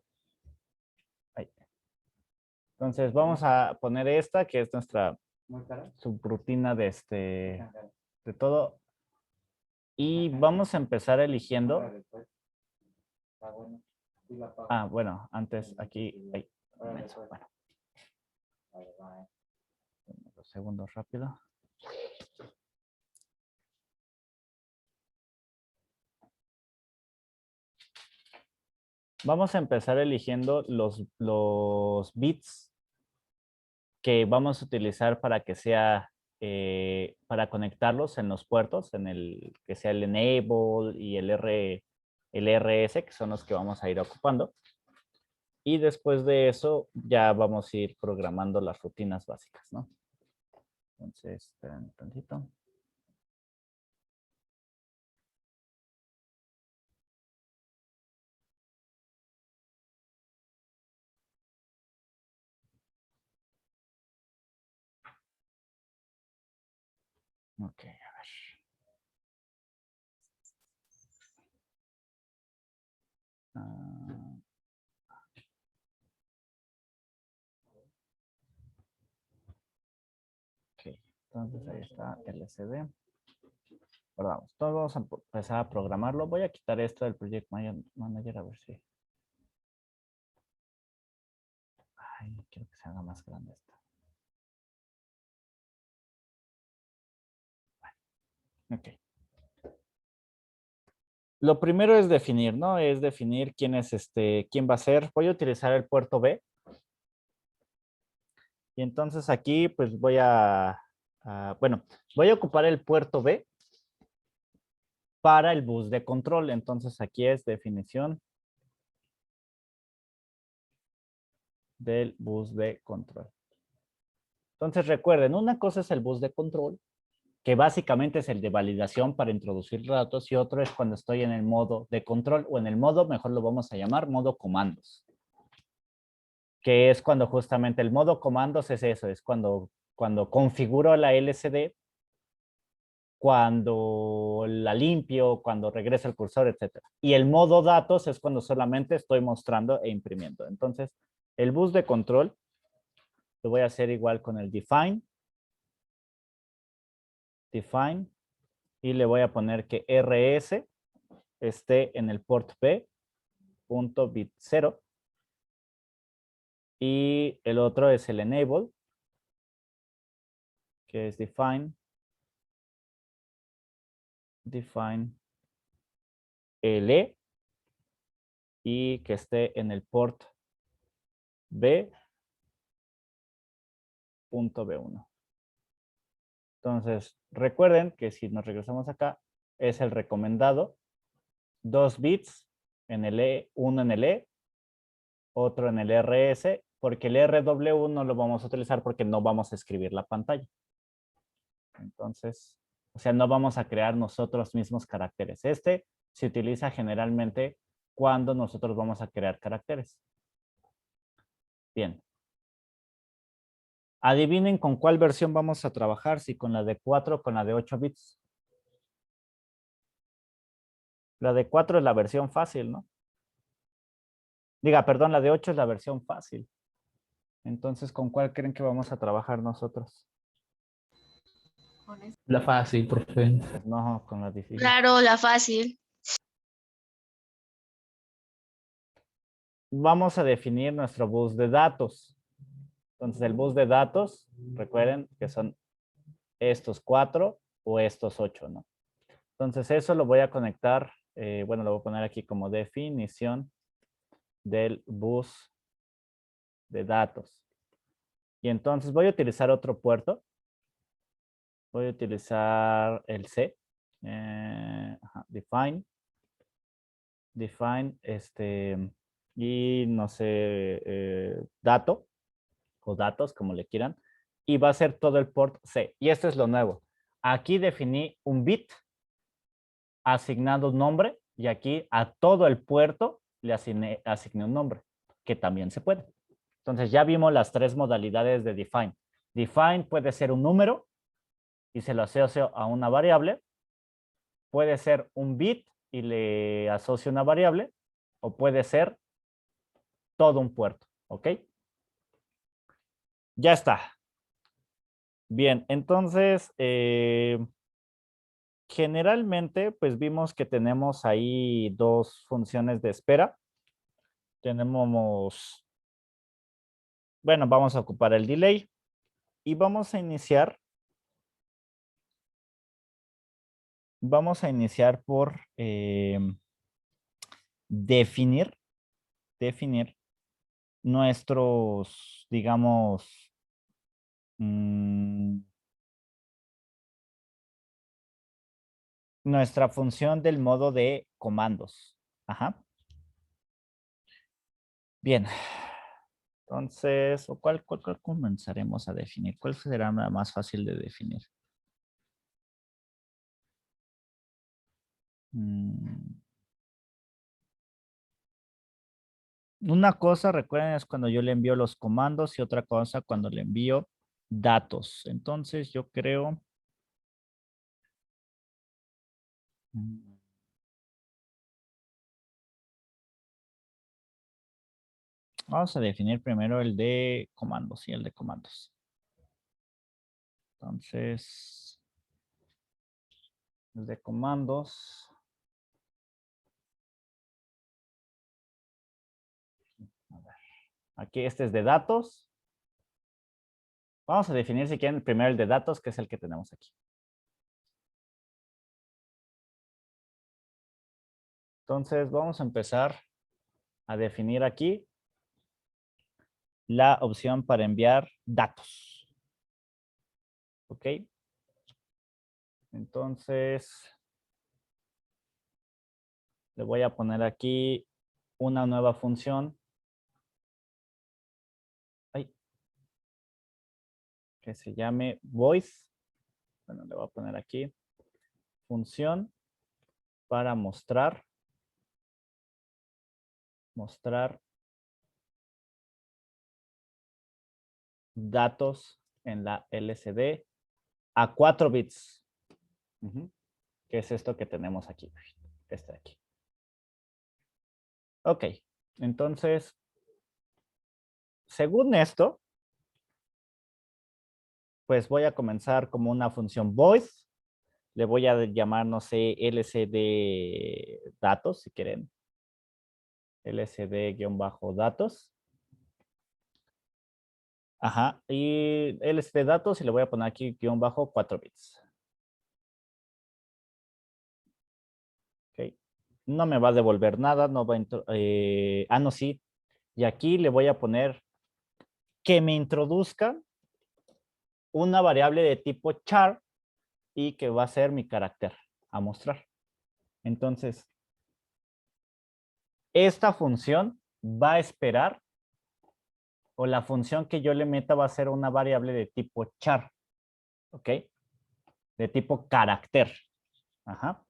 Ahí. Entonces vamos a poner esta, que es nuestra subrutina de todo. Y vamos a empezar eligiendo. Ah, bueno, antes aquí. Ahí. Bueno. Unos segundos rápido. Vamos a empezar eligiendo los bits que vamos a utilizar para que sea, para conectarlos en los puertos, en el que sea el enable y el RS, que son los que vamos a ir ocupando. Y después de eso ya vamos a ir programando las rutinas básicas, ¿no? Entonces, esperen un tantito. Ok, a ver. Ah, ok, entonces ahí está LCD. Perdón, todos vamos a empezar a programarlo. Voy a quitar esto del Project Manager a ver si. Ay, quiero que se haga más grande esto. Ok. Lo primero es definir, ¿no? Es definir quién es quién va a ser. Voy a utilizar el puerto B. Y entonces aquí, pues bueno, voy a ocupar el puerto B para el bus de control. Entonces aquí es definición del bus de control. Entonces recuerden, una cosa es el bus de control, que básicamente es el de validación para introducir datos, y otro es cuando estoy en el modo de control, o en el modo, mejor lo vamos a llamar, modo comandos. Que es cuando justamente el modo comandos es eso, es cuando configuro la LCD, cuando la limpio, cuando regresa el cursor, etc. Y el modo datos es cuando solamente estoy mostrando e imprimiendo. Entonces, el bus de control lo voy a hacer igual con el define, y le voy a poner que RS esté en el port P, bit 0. Y el otro es el enable, que es define LE y que esté en el port B.B1. Entonces, recuerden que si nos regresamos acá, es el recomendado. 2 bits en el E, uno en el E, otro en el RS, porque el RW no lo vamos a utilizar porque no vamos a escribir la pantalla. Entonces, o sea, no vamos a crear nosotros mismos caracteres. Este se utiliza generalmente cuando nosotros vamos a crear caracteres. Bien. Adivinen con cuál versión vamos a trabajar, si con la de 4 o con la de 8 bits. La de 4 es la versión fácil, ¿no? Diga, perdón, la de 8 es la versión fácil. Entonces, ¿con cuál creen que vamos a trabajar nosotros? La fácil, profe. Pues no, con la difícil. Claro, la fácil. Vamos a definir nuestro bus de datos. Entonces, el bus de datos, recuerden que son estos 4 o estos 8, ¿no? Entonces, eso lo voy a conectar, bueno, lo voy a poner aquí como definición del bus de datos. Y entonces voy a utilizar otro puerto. Voy a utilizar el C. Define. Define, y no sé, dato o datos, como le quieran. Y va a ser todo el port C. Y esto es lo nuevo. Aquí definí un bit asignado un nombre y aquí a todo el puerto le asigné un nombre, que también se puede. Entonces ya vimos las 3 modalidades de define. Define puede ser un número y se lo asocio a una variable. Puede ser un bit y le asocio una variable. O puede ser todo un puerto. ¿Ok? Ya está. Bien, entonces, generalmente, pues vimos que tenemos ahí 2 funciones de espera. Tenemos, bueno, vamos a ocupar el delay y vamos a iniciar por definir nuestros, digamos, nuestra función del modo de comandos. Ajá. Bien. Entonces, ¿cuál comenzaremos a definir? ¿Cuál será la más fácil de definir? Una cosa, recuerden, es cuando yo le envío los comandos y otra cosa cuando le envío datos. Entonces, yo creo... Vamos a definir primero el de comandos, sí, el de comandos. Entonces, el de comandos. A ver, aquí este es de datos. Vamos a definir si quieren primero el de datos, que es el que tenemos aquí. Entonces, vamos a empezar a definir aquí la opción para enviar datos. ¿Ok? Entonces, le voy a poner aquí una nueva función. Que se llame voice. Bueno, le voy a poner aquí función para mostrar datos en la LCD a 4 bits. Que es esto que tenemos aquí. Este de aquí. Ok. Entonces, según esto, pues voy a comenzar como una función voice. Le voy a llamar, no sé, LCD datos, si quieren. LCD-datos. Ajá, y LCD datos y le voy a poner aquí -4 bits. Ok. no me va a devolver nada, no va a no, sí. Y aquí le voy a poner que me introduzca una variable de tipo char y que va a ser mi carácter a mostrar. Entonces, esta función va a esperar, o la función que yo le meta va a ser una variable de tipo char, ¿ok? De tipo carácter. Ajá.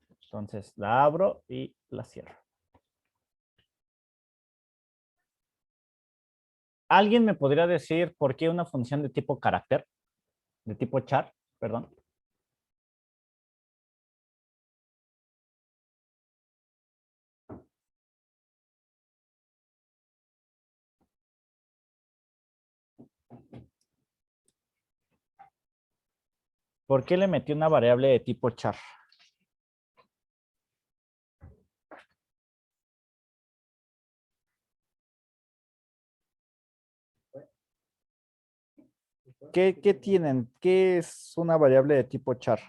Entonces, la abro y la cierro. ¿Alguien me podría decir por qué una función de tipo carácter? De tipo char, perdón. ¿Por qué le metí una variable de tipo char? ¿Qué tienen? ¿Qué es una variable de tipo char?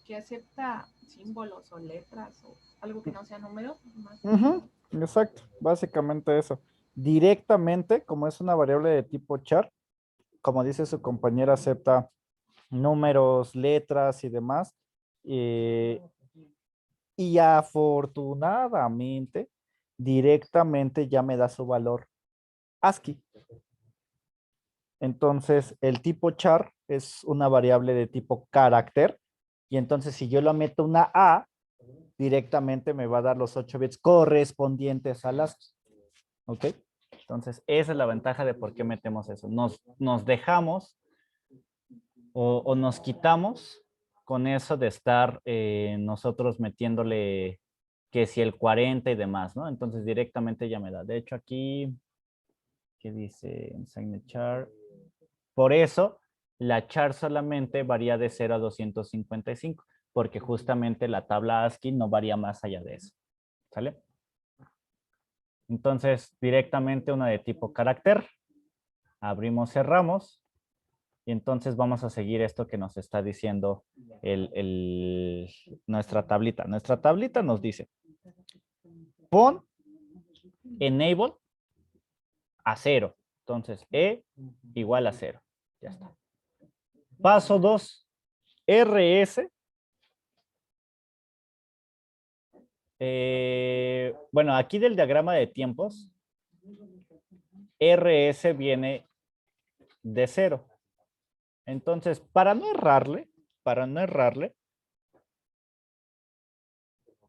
Que acepta símbolos o letras o algo que no sea número. Exacto, básicamente eso. Directamente, como es una variable de tipo char, como dice su compañera, acepta números, letras y demás. Y afortunadamente, directamente ya me da su valor ASCII. Entonces, el tipo char es una variable de tipo carácter. Y entonces, si yo le meto una A, directamente me va a dar los 8 bits correspondientes al ASCII. ¿Ok? Entonces, esa es la ventaja de por qué metemos eso. Nos dejamos o nos quitamos con eso de estar nosotros metiéndole que si el 40 y demás, ¿no? Entonces, directamente ya me da. De hecho, aquí, ¿qué dice? Ensign char. Por eso, la char solamente varía de 0 a 255, porque justamente la tabla ASCII no varía más allá de eso. ¿Sale? Entonces, directamente una de tipo carácter. Abrimos, cerramos. Y entonces vamos a seguir esto que nos está diciendo nuestra tablita. Nuestra tablita nos dice, pon enable a 0. Entonces, igual a 0. Ya está. Paso 2, rs. Bueno, aquí del diagrama de tiempos, rs viene de 0. Entonces, para no errarle,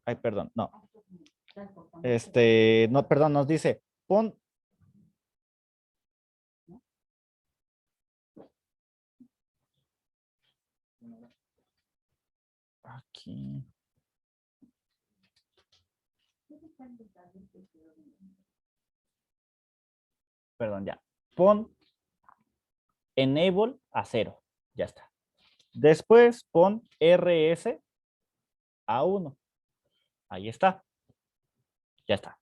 ay, perdón, no. No, perdón, nos dice, pon aquí. Perdón, ya. Pon enable a 0. Ya está. Después pon rs a 1. Ahí está. Ya está.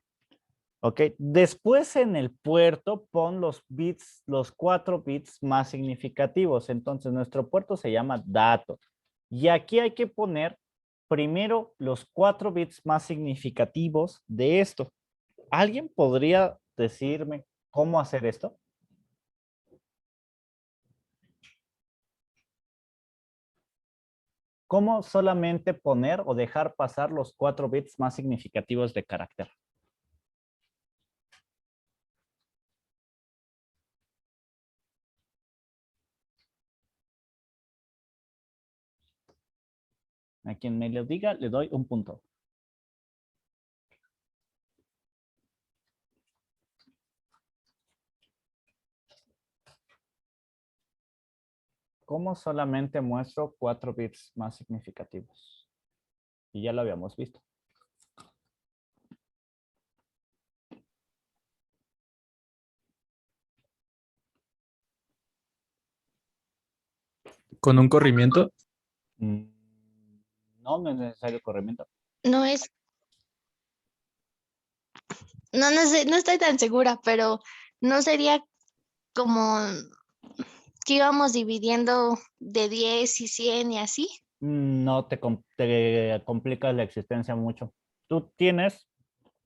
Ok. Después en el puerto pon los bits, los 4 bits más significativos. Entonces nuestro puerto se llama dato. Y aquí hay que poner primero los 4 bits más significativos de esto. ¿Alguien podría decirme cómo hacer esto? ¿Cómo solamente poner o dejar pasar los 4 bits más significativos de carácter? A quien me lo diga, le doy un punto. ¿Cómo solamente muestro 4 bits más significativos? Y ya lo habíamos visto. Con un corrimiento. Mm, no es necesario corrimiento. No es, no sé, no estoy tan segura, pero no sería como que íbamos dividiendo de 10 y 100 y así. No te complicas la existencia mucho. Tú tienes,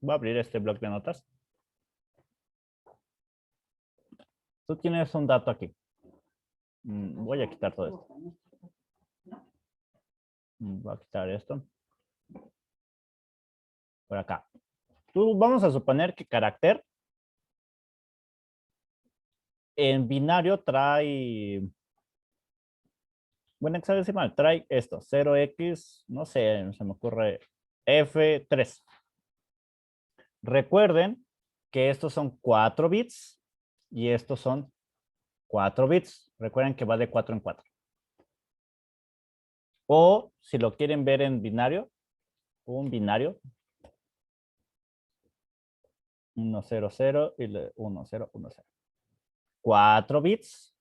voy a abrir este bloc de notas. Tú tienes un dato aquí. Voy a quitar todo esto. Voy a quitar esto. Por acá. Tú vamos a suponer que carácter en binario trae, bueno, hexadecimal, trae esto, 0x, no sé, se me ocurre F3. Recuerden que estos son 4 bits y estos son 4 bits. Recuerden que va de 4 en 4. O si lo quieren ver en binario, un binario, 1, 0, 0 y 1, 0, 1, 0. 4 bits.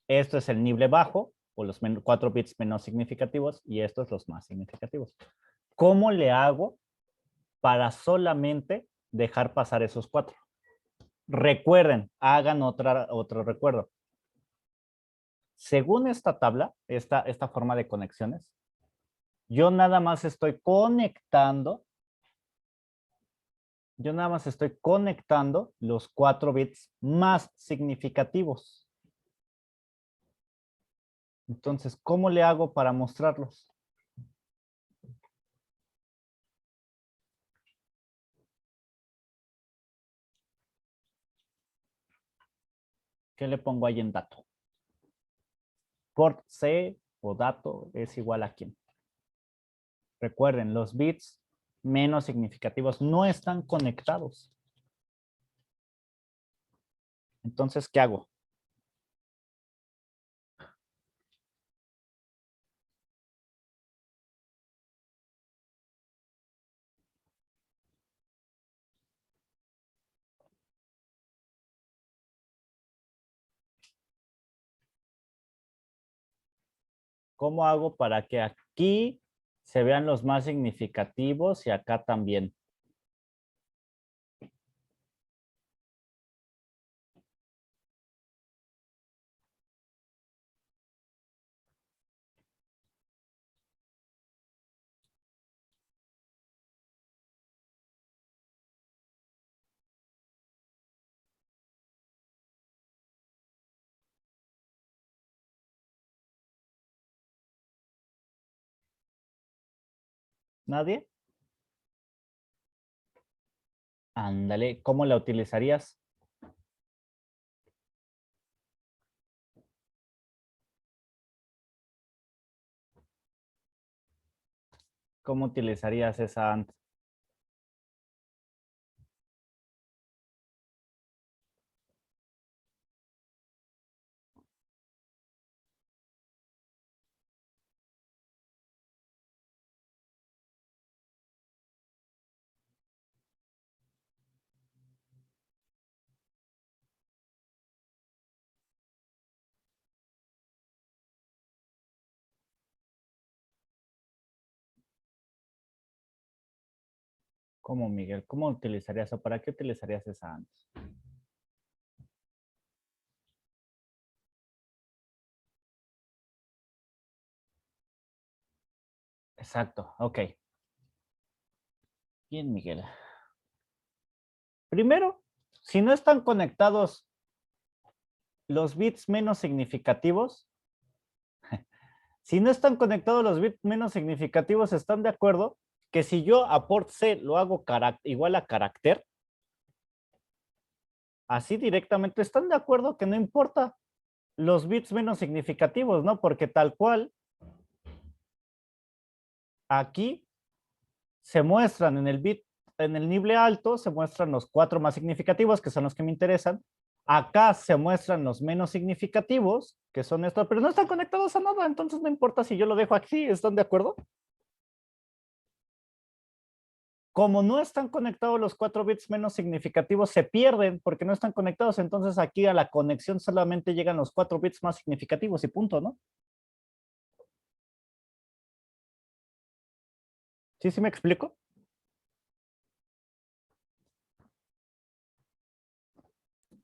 Esto es el nible bajo, o los 4 bits menos significativos, y estos los más significativos. ¿Cómo le hago para solamente dejar pasar esos 4? Recuerden, hagan otro recuerdo. Según esta tabla, esta forma de conexiones, yo nada más estoy conectando los 4 bits más significativos. Entonces, ¿cómo le hago para mostrarlos? ¿Qué le pongo ahí en dato? Port C o dato es igual a quién. Recuerden, los bits menos significativos no están conectados. Entonces, ¿qué hago? ¿Cómo hago para que aquí se vean los más significativos y acá también? ¿Nadie? Ándale, ¿cómo la utilizarías? ¿Cómo utilizarías esa AND? ¿Cómo, Miguel? ¿Cómo utilizarías o para qué utilizarías esa AND? Exacto, ok. Bien, Miguel. Primero, si no están conectados los bits menos significativos, ¿están de acuerdo que si yo a port C lo hago igual a carácter, así directamente están de acuerdo que no importa los bits menos significativos, ¿no? Porque tal cual, aquí se muestran en el nivel alto, se muestran los 4 más significativos, que son los que me interesan. Acá se muestran los menos significativos, que son estos, pero no están conectados a nada, entonces no importa si yo lo dejo aquí, ¿están de acuerdo? Como no están conectados los 4 bits menos significativos, se pierden porque no están conectados, entonces aquí a la conexión solamente llegan los 4 bits más significativos y punto, ¿no? ¿Sí, sí me explico?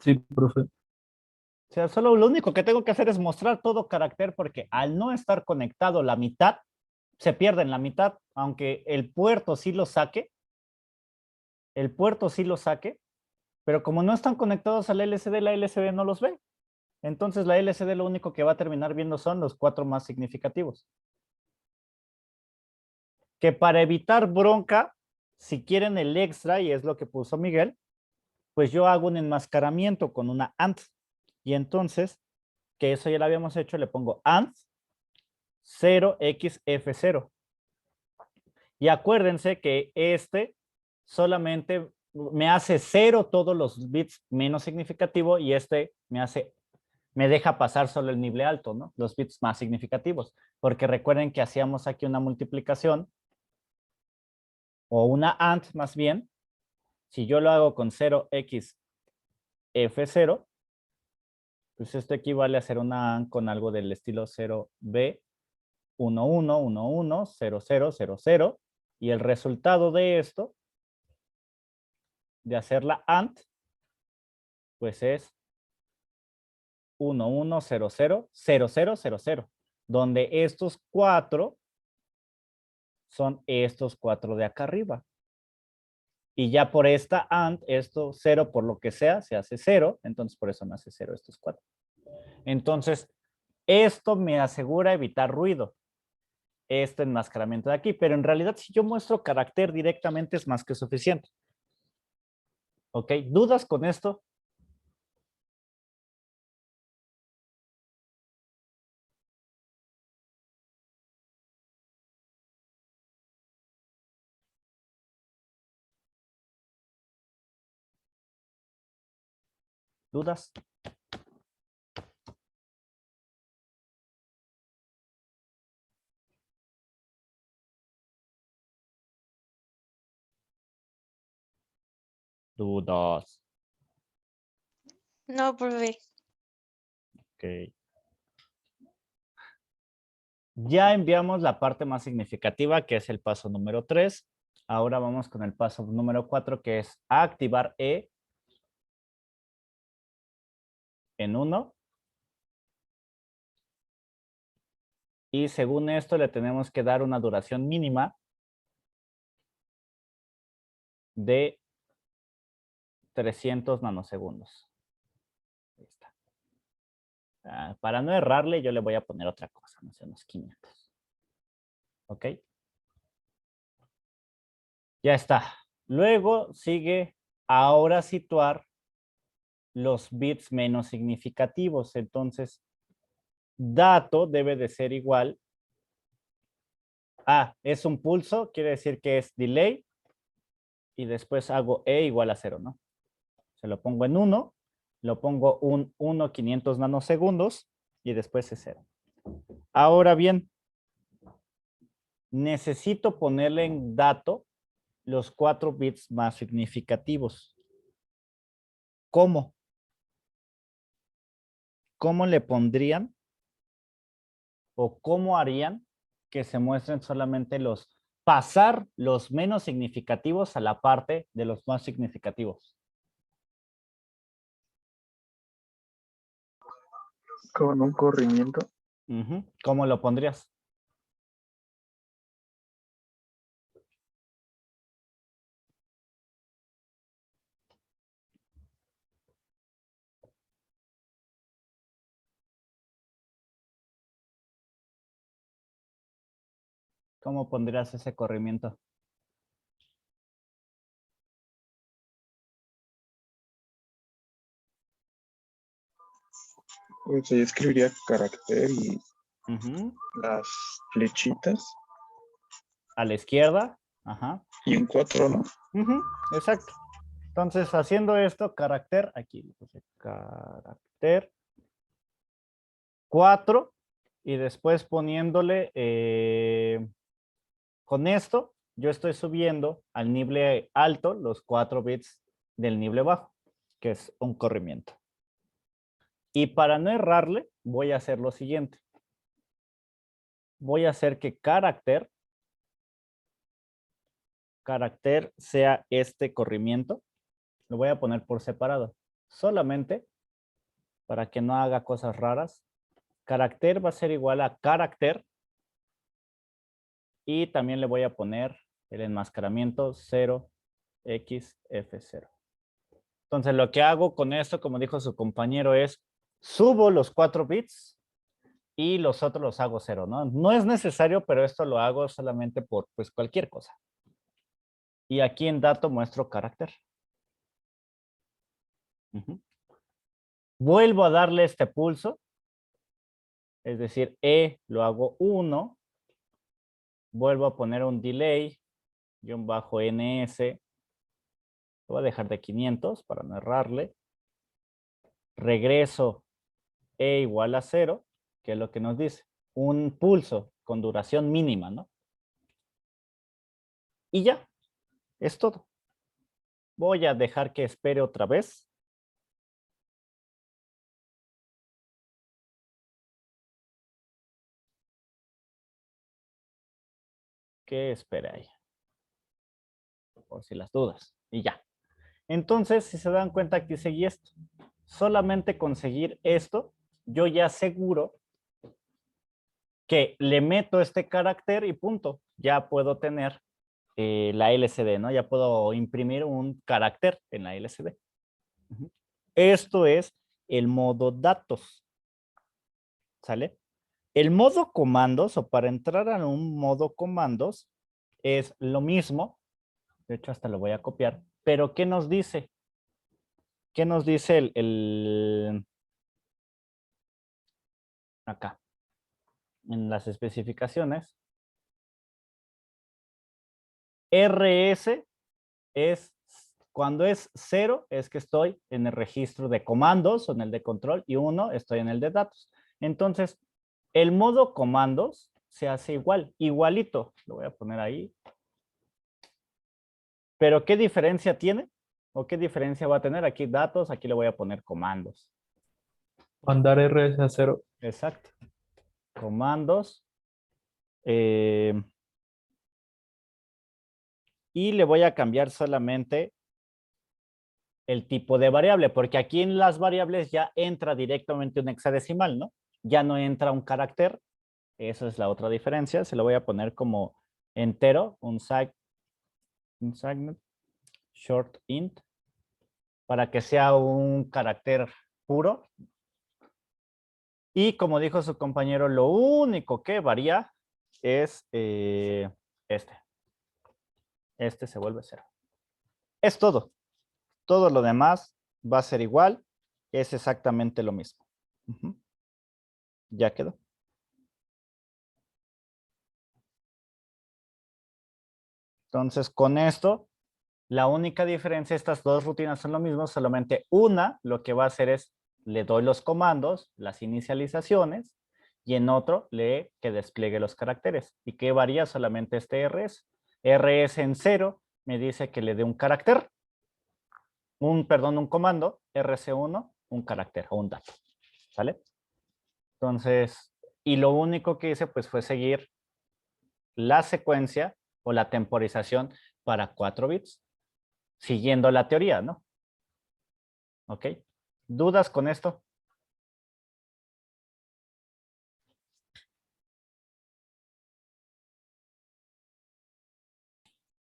Sí, profe. O sea, solo lo único que tengo que hacer es mostrar todo carácter porque al no estar conectado la mitad, se pierde en la mitad, aunque el puerto sí lo saque, pero como no están conectados al LCD, la LCD no los ve. Entonces la LCD lo único que va a terminar viendo son los 4 más significativos. Que para evitar bronca, si quieren el extra, y es lo que puso Miguel, pues yo hago un enmascaramiento con una AND. Y entonces, que eso ya lo habíamos hecho, le pongo AND 0xF0. Y acuérdense que este solamente me hace 0 todos los bits menos significativos y este me deja pasar solo el nivel alto, ¿no? Los bits más significativos. Porque recuerden que hacíamos aquí una multiplicación o una AND más bien. Si yo lo hago con 0xF0, pues esto equivale a hacer una AND con algo del estilo 0B11110000 y el resultado de esto, de hacer la AND, pues es 11000000, donde estos 4 son estos 4 de acá arriba. Y ya por esta AND, esto 0 por lo que sea, se hace 0, entonces por eso me hace 0 estos 4. Entonces, esto me asegura evitar ruido, este enmascaramiento de aquí, pero en realidad si yo muestro carácter directamente es más que suficiente. ¿Ok? ¿Dudas con esto? ¿Dudas? Dudas. No, profe. Ok. Ya enviamos la parte más significativa, que es el paso número 3. Ahora vamos con el paso número 4, que es activar E en 1. Y según esto le tenemos que dar una duración mínima de 300 nanosegundos. Ahí está. Para no errarle, yo le voy a poner otra cosa, no sé, unos 500. ¿Ok? Ya está. Luego sigue ahora situar los bits menos significativos. Entonces, dato debe de ser igual a, es un pulso, quiere decir que es delay. Y después hago E igual a 0, ¿no? Se lo pongo en 1, lo pongo un 1 500 nanosegundos y después es 0. Ahora bien, necesito ponerle en dato los 4 bits más significativos. ¿Cómo? ¿Cómo le pondrían o cómo harían que se muestren solamente pasar los menos significativos a la parte de los más significativos? Con un corrimiento. ¿Cómo lo pondrías? ¿Cómo pondrías ese corrimiento? Pues yo escribiría carácter y Ujú. las flechitas. A la izquierda. Ajá. Y en 4, ¿no? Ujú, exacto. Entonces, haciendo esto, carácter, aquí le puse carácter 4 y después poniéndole, con esto, yo estoy subiendo al nivel alto los 4 bits del nivel bajo, que es un corrimiento. Y para no errarle, voy a hacer lo siguiente. Voy a hacer que carácter carácter sea este corrimiento, lo voy a poner por separado. Solamente para que no haga cosas raras. Carácter va a ser igual a carácter. Y también le voy a poner el enmascaramiento 0xF0. Entonces lo que hago con esto, como dijo su compañero, es subo los 4 bits y los otros los hago 0, ¿no? No es necesario, pero esto lo hago solamente por pues cualquier cosa. Y aquí en dato muestro carácter. Vuelvo a darle este pulso. Es decir, lo hago 1. Vuelvo a poner un delay, _ns. Lo voy a dejar de 500 para no errarle. Regreso igual a 0, que es lo que nos dice. Un pulso con duración mínima, ¿no? Y ya, es todo. Voy a dejar que espere otra vez. Que espere ahí. Por si las dudas. Y ya. Entonces, si se dan cuenta, aquí seguí esto. Solamente conseguir esto, yo ya aseguro que le meto este carácter y punto. Ya puedo tener la LCD, ¿no? Ya puedo imprimir un carácter en la LCD. Esto es el modo datos. ¿Sale? El modo comandos, o para entrar a un modo comandos, es lo mismo. De hecho, hasta lo voy a copiar. Pero, ¿qué nos dice? ¿Qué nos dice acá? En las especificaciones. RS es, cuando es 0, es que estoy en el registro de comandos o en el de control, y 1 estoy en el de datos. Entonces, el modo comandos se hace igualito. Lo voy a poner ahí. Pero, ¿qué diferencia tiene? ¿O qué diferencia va a tener? Aquí datos, aquí le voy a poner comandos. Mandar RS a 0. Exacto. Comandos. Y le voy a cambiar solamente el tipo de variable, porque aquí en las variables ya entra directamente un hexadecimal, ¿no? Ya no entra un carácter. Esa es la otra diferencia. Se lo voy a poner como entero, un segment, short int, para que sea un carácter puro. Y como dijo su compañero, lo único que varía es este. Este se vuelve 0. Es todo. Todo lo demás va a ser igual. Es exactamente lo mismo. Ya quedó. Entonces, con esto, la única diferencia, estas dos rutinas son lo mismo, solamente una lo que va a hacer es, le doy los comandos, las inicializaciones, y en otro que despliegue los caracteres. ¿Y qué varía? Solamente este RS. RS en 0 me dice que le dé un carácter, un comando, RC1, un carácter o un dato. ¿Sale? Entonces, y lo único que hice pues fue seguir la secuencia o la temporización para 4 bits, siguiendo la teoría, ¿no? ¿Ok? ¿Dudas con esto?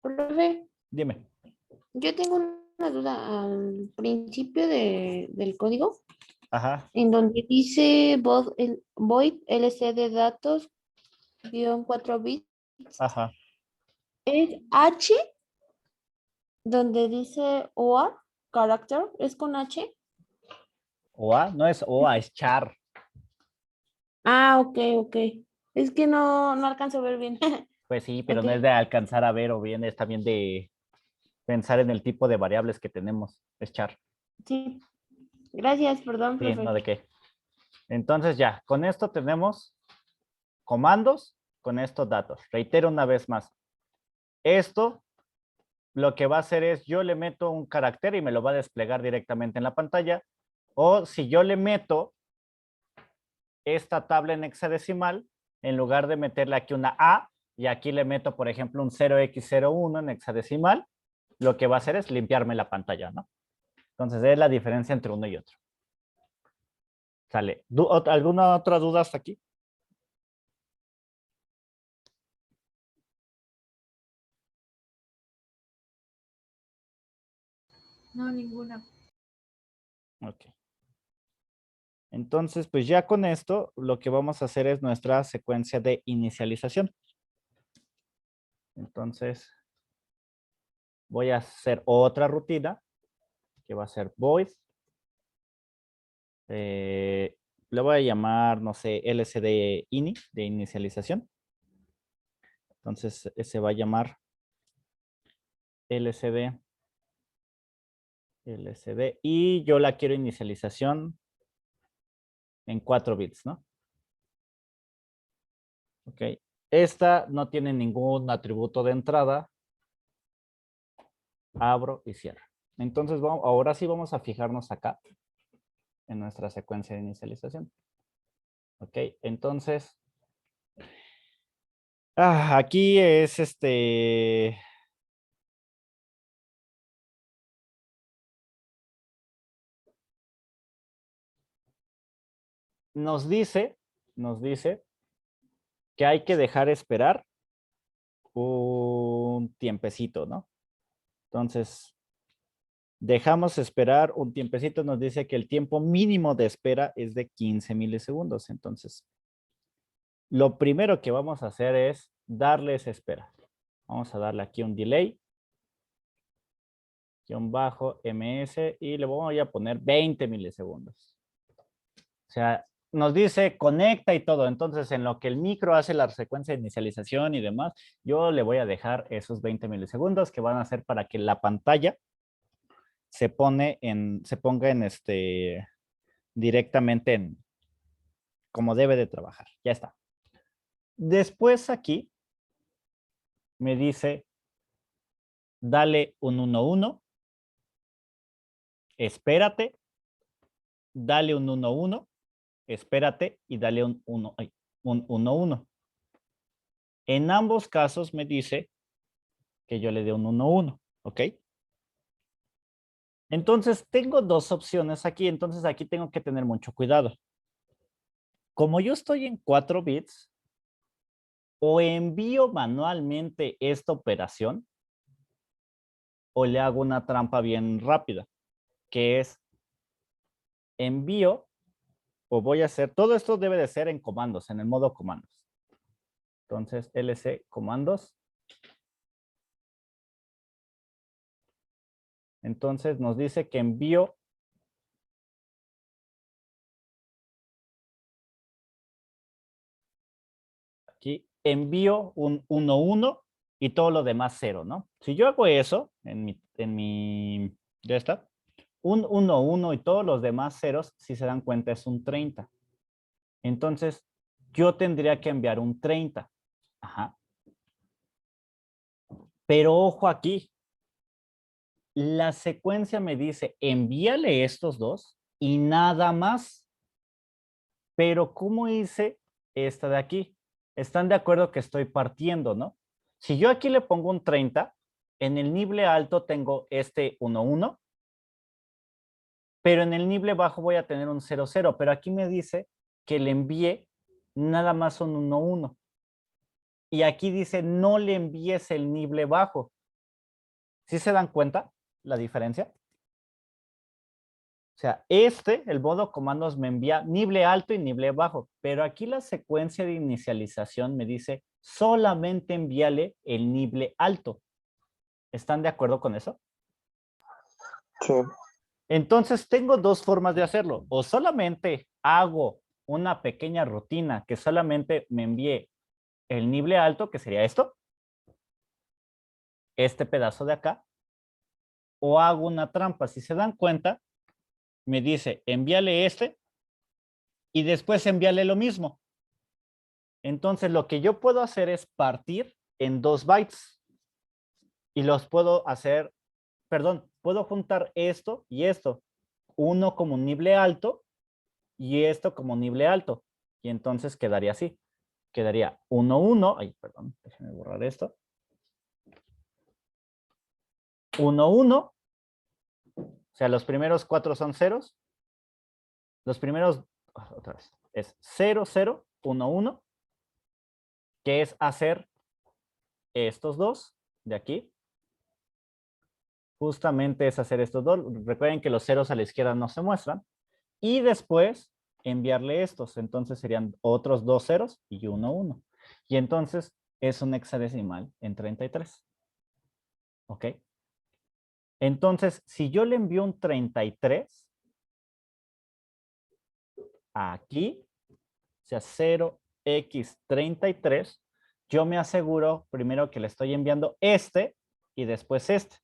Profe, Dime. yo tengo una duda al principio del código, Ajá, en donde dice void LCD datos -4 bits. ajá. ¿Es H donde dice OR, character? ¿Es con H? OA, no es OA, es char. Ah, ok. Es que no alcanzo a ver bien. Pues sí, pero Ok. no es de alcanzar a ver o bien, es también de pensar en el tipo de variables que tenemos. Es char. Sí, gracias, perdón, Sí, no profe. de qué. Entonces ya, con esto tenemos comandos, con estos datos. Reitero una vez más. Esto lo que va a hacer es yo le meto un carácter y me lo va a desplegar directamente en la pantalla. O si yo le meto esta tabla en hexadecimal, en lugar de meterle aquí una A, y aquí le meto, por ejemplo, un 0x01 en hexadecimal, lo que va a hacer es limpiarme la pantalla, ¿no? Entonces, es la diferencia entre uno y otro. Sale. ¿Alguna otra duda hasta aquí? No, ninguna. Ok. Entonces, pues ya con esto, lo que vamos a hacer es nuestra secuencia de inicialización. Entonces, voy a hacer otra rutina, que va a ser void. Le voy a llamar, no sé, LCD ini, de inicialización. Entonces, se va a llamar LCD, y yo la quiero inicialización en 4 bits, ¿no? Ok. Esta no tiene ningún atributo de entrada. Abro y cierro. Entonces, ahora sí vamos a fijarnos acá en nuestra secuencia de inicialización. Ok, entonces, aquí es nos dice que hay que dejar esperar un tiempecito, ¿no? Entonces, dejamos esperar un tiempecito, nos dice que el tiempo mínimo de espera es de 15 milisegundos. Entonces, lo primero que vamos a hacer es darles espera. Vamos a darle aquí un delay, --ms, y le voy a poner 20 milisegundos. O sea, nos dice conecta y todo. Entonces, en lo que el micro hace la secuencia de inicialización y demás, yo le voy a dejar esos 20 milisegundos que van a ser para que la pantalla se ponga en directamente en como debe de trabajar. Ya está. Después aquí me dice, dale un 1-1, espérate, dale un 1-1, espérate y dale un 1-1. En ambos casos me dice que yo le dé un 1-1, ¿ok? Entonces tengo dos opciones aquí, entonces aquí tengo que tener mucho cuidado. Como yo estoy en 4 bits, o envío manualmente esta operación, o le hago una trampa bien rápida, que es envío, o voy a hacer, todo esto debe de ser en comandos, en el modo comandos. Entonces, LC comandos. Entonces nos dice que envío aquí, envío un 1-1 y todo lo demás 0, ¿no? Si yo hago eso ya está, un 1-1 y todos los demás ceros, si se dan cuenta, es un 30. Entonces, yo tendría que enviar un 30. Ajá. Pero ojo aquí, la secuencia me dice, envíale estos dos y nada más. Pero ¿cómo hice esta de aquí? Están de acuerdo que estoy partiendo, ¿no? Si yo aquí le pongo un 30, en el nible alto tengo este 1-1, pero en el nible bajo voy a tener un 0-0, pero aquí me dice que le envíe nada más un 1-1. Y aquí dice no le envíes el nible bajo. ¿Sí se dan cuenta la diferencia? O sea, el modo comandos me envía nible alto y nible bajo, pero aquí la secuencia de inicialización me dice solamente envíale el nible alto. ¿Están de acuerdo con eso? Sí. Entonces tengo dos formas de hacerlo. O solamente hago una pequeña rutina que solamente me envíe el nible alto, que sería esto, este pedazo de acá, o hago una trampa. Si se dan cuenta, me dice envíale este y después envíale lo mismo. Entonces lo que yo puedo hacer es partir en 2 bytes y los puedo hacer, perdón, puedo juntar esto y esto, uno como nible alto y esto como nible alto, y entonces quedaría así, quedaría 1, 1. Ay, perdón, déjenme borrar esto. 1, 1. O sea, los primeros 4 son ceros. Los primeros, otra vez, es 0, 0, 1, 1. Que es hacer estos dos de aquí. Justamente es hacer estos dos. Recuerden que los ceros a la izquierda no se muestran. Y después enviarle estos. Entonces serían otros 2 ceros y 1, 1. Y entonces es un hexadecimal en 33. ¿Ok? Entonces, si yo le envío un 33 aquí, o sea, 0x33, yo me aseguro primero que le estoy enviando este y después este.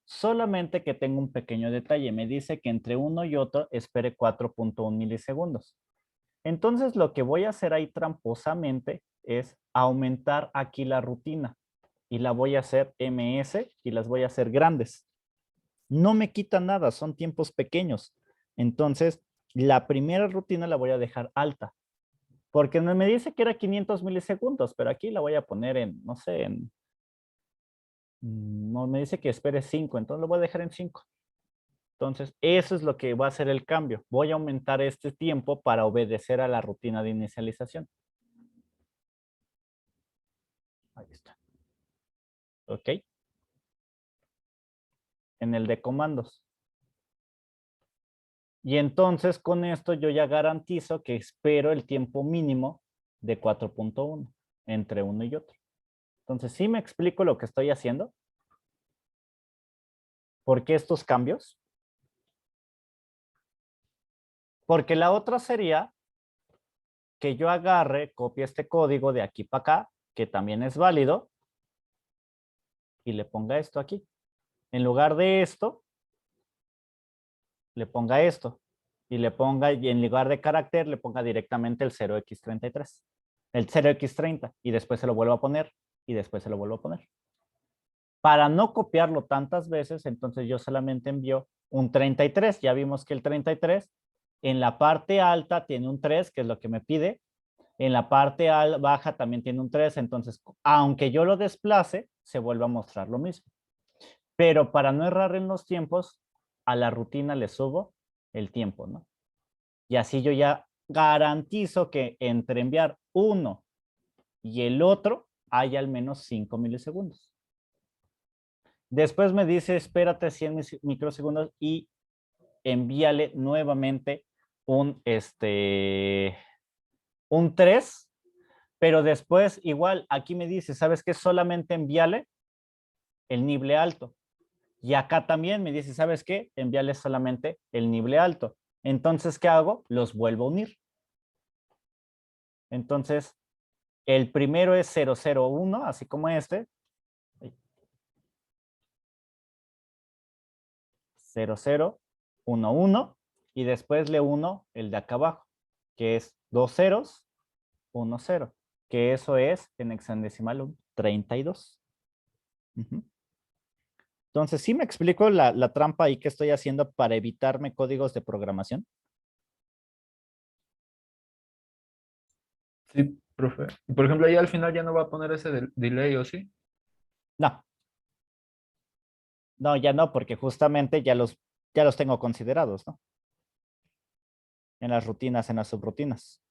Solamente que tengo un pequeño detalle. Me dice que entre uno y otro espere 4.1 milisegundos. Entonces, lo que voy a hacer ahí tramposamente es aumentar aquí la rutina. Y la voy a hacer ms y las voy a hacer grandes. No me quita nada, son tiempos pequeños. Entonces, la primera rutina la voy a dejar alta. Porque me dice que era 500 milisegundos, pero aquí la voy a poner en, no sé, no, me dice que espere 5, entonces lo voy a dejar en 5. Entonces, eso es lo que va a hacer el cambio. Voy a aumentar este tiempo para obedecer a la rutina de inicialización. Ahí está. ¿Ok? En el de comandos. Y entonces con esto yo ya garantizo que espero el tiempo mínimo de 4.1 entre uno y otro. Entonces, ¿sí me explico lo que estoy haciendo? ¿Por qué estos cambios? Porque la otra sería que yo agarre, copie este código de aquí para acá, que también es válido, y le ponga esto aquí. En lugar de esto, le ponga esto. Y le ponga, y en lugar de carácter, le ponga directamente el 0x33. El 0x30. Y después se lo vuelvo a poner. Y después se lo vuelvo a poner. Para no copiarlo tantas veces, entonces yo solamente envío un 33. Ya vimos que el 33 en la parte alta tiene un 3, que es lo que me pide. En la parte baja también tiene un 3. Entonces, aunque yo lo desplace, se vuelve a mostrar lo mismo. Pero para no errar en los tiempos, a la rutina le subo el tiempo, ¿no? Y así yo ya garantizo que entre enviar uno y el otro hay al menos 5 milisegundos. Después me dice, espérate 100 microsegundos y envíale nuevamente un 3, pero después igual aquí me dice, ¿sabes qué? Solamente envíale el nivel alto. Y acá también me dice, ¿sabes qué? Envíale solamente el nivel alto. Entonces, ¿qué hago? Los vuelvo a unir. Entonces, el primero es 001, así como este. 0011. Y después le uno el de acá abajo, que es 2 ceros, 1 0. Que eso es en hexadecimal 32. Entonces, ¿sí me explico la trampa ahí que estoy haciendo para evitarme códigos de programación? Sí, profe. Por ejemplo, ahí al final ya no va a poner ese delay, ¿o sí? No. No, ya no, porque justamente ya los tengo considerados, ¿no? En las rutinas, en las subrutinas.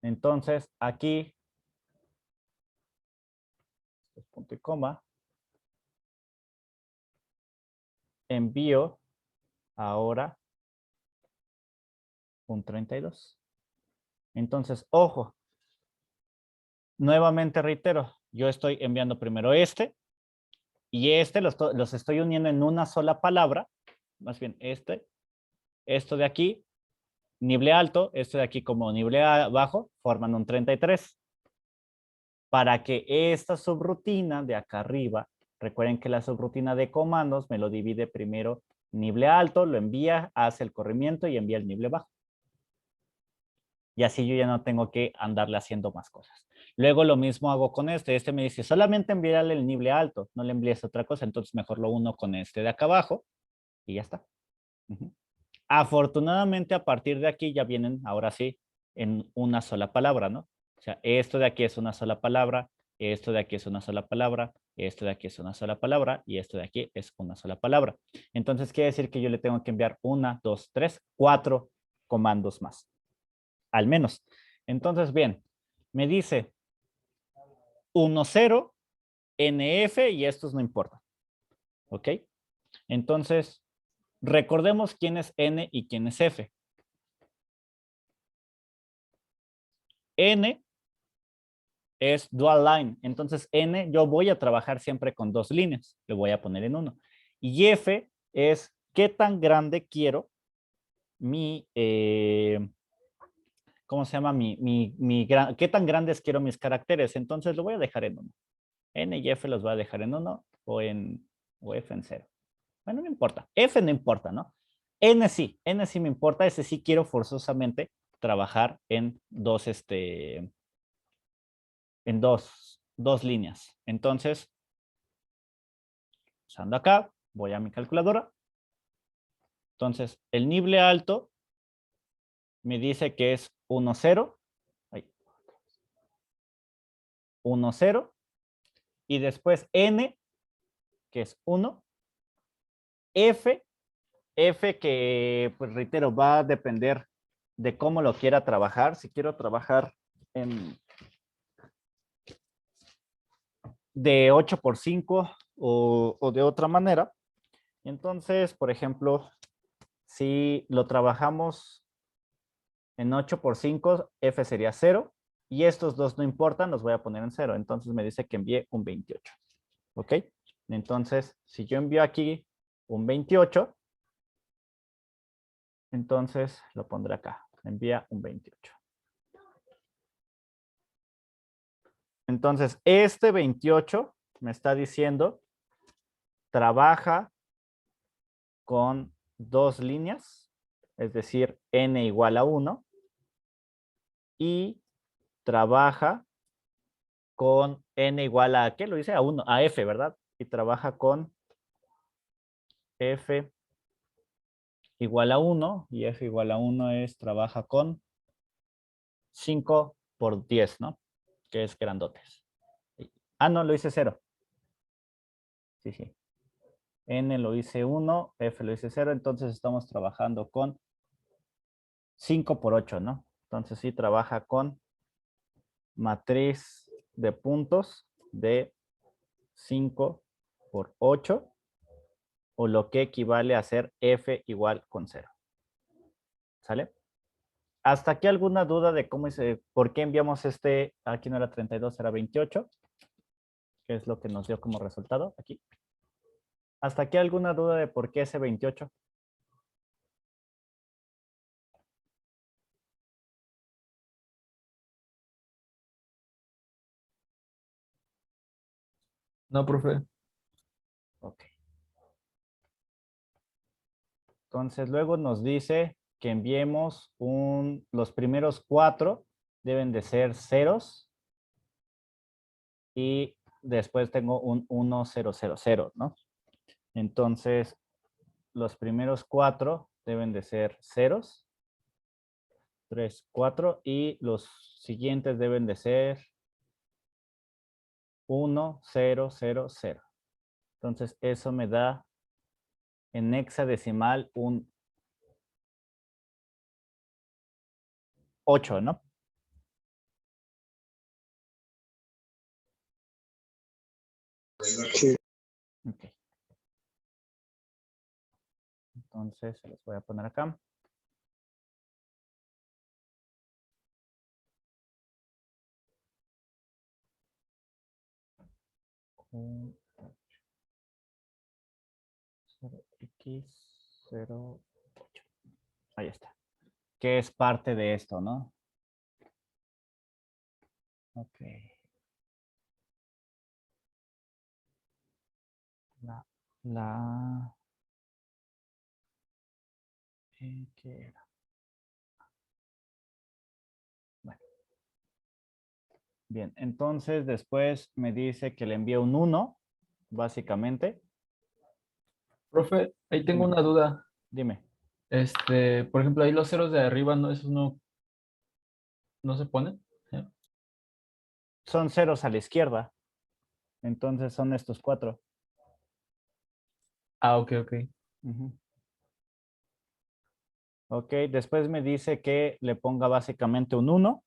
Entonces, aquí, punto y coma, envío ahora un 32. Entonces, ojo, nuevamente reitero, yo estoy enviando primero este y este los estoy uniendo en una sola palabra, más bien esto de aquí, nivel alto, esto de aquí como nivel bajo, forman un 33. Para que esta subrutina de acá arriba, recuerden que la subrutina de comandos me lo divide primero nivel alto, lo envía, hace el corrimiento y envía el nivel bajo. Y así yo ya no tengo que andarle haciendo más cosas. Luego lo mismo hago con este. Este me dice, solamente envíale el nivel alto, no le envíes otra cosa, entonces mejor lo uno con este de acá abajo y ya está. Afortunadamente, a partir de aquí ya vienen, ahora sí, en una sola palabra, ¿no? O sea, esto de aquí es una sola palabra, esto de aquí es una sola palabra, esto de aquí es una sola palabra y esto de aquí es una sola palabra. Entonces quiere decir que yo le tengo que enviar 1, 2, 3, 4 comandos más. Al menos. Entonces, bien, me dice 1, 0, NF y estos no importan. ¿Ok? Entonces, recordemos quién es N y quién es F. N es dual line. Entonces, N yo voy a trabajar siempre con 2 líneas. Le voy a poner en 1. Y F es qué tan grande quiero mi, ¿cómo se llama? Qué tan grandes quiero mis caracteres. Entonces, lo voy a dejar en 1. N y F los voy a dejar en 1 o F en 0. Bueno, no importa. F no importa, ¿no? N sí me importa. Ese sí quiero forzosamente trabajar en dos líneas. Entonces, usando acá, voy a mi calculadora. Entonces, el nible alto me dice que es 1, 0. 1, 0. Y después N, que es 1. F que, pues reitero, va a depender de cómo lo quiera trabajar. Si quiero trabajar de 8 por 5 o de otra manera. Entonces, por ejemplo, si lo trabajamos en 8 por 5, F sería 0. Y estos dos no importan, los voy a poner en 0. Entonces me dice que envíe un 28. ¿Ok? Entonces, si yo envío aquí un 28, entonces lo pondré acá. Envía un 28. Entonces, este 28 me está diciendo, trabaja con 2 líneas, es decir, n igual a 1, y trabaja con n igual a, ¿qué lo dice? A 1, a f, ¿verdad? Y trabaja con f igual a 1, y f igual a 1 trabaja con 5 por 10, ¿no? Que es grandotes. Ah, no, lo hice 0. Sí, sí. N lo hice 1, F lo hice 0, entonces estamos trabajando con 5 por 8, ¿no? Entonces sí trabaja con matriz de puntos de 5 por 8, o lo que equivale a ser F igual con 0. ¿Sale? ¿Hasta aquí alguna duda de cómo por qué enviamos aquí no era 32, era 28? ¿Qué es lo que nos dio como resultado aquí? ¿Hasta aquí alguna duda de por qué ese 28? No, profe. Ok. Entonces luego nos dice que enviemos los primeros 4 deben de ser ceros y después tengo un 1, 0, 0, 0, ¿no? Entonces los primeros 4 deben de ser ceros, 3, 4 y los siguientes deben de ser 1, 0, 0, 0. Entonces eso me da en hexadecimal un 8, ¿no? Sí. Ok. Entonces se los voy a poner acá. X08. Ahí está. Que es parte de esto, ¿no? Ok. ¿Qué era? Bueno. Bien, entonces después me dice que le envío un 1, básicamente. Profe, ahí tengo Dime, una duda. dime. Por ejemplo, ahí los ceros de arriba, ¿no? Esos no se ponen. ¿Sí? son ceros a la izquierda. Entonces son estos 4. Ah, ok, ok. Ujú. Ok, después me dice que le ponga básicamente un 1.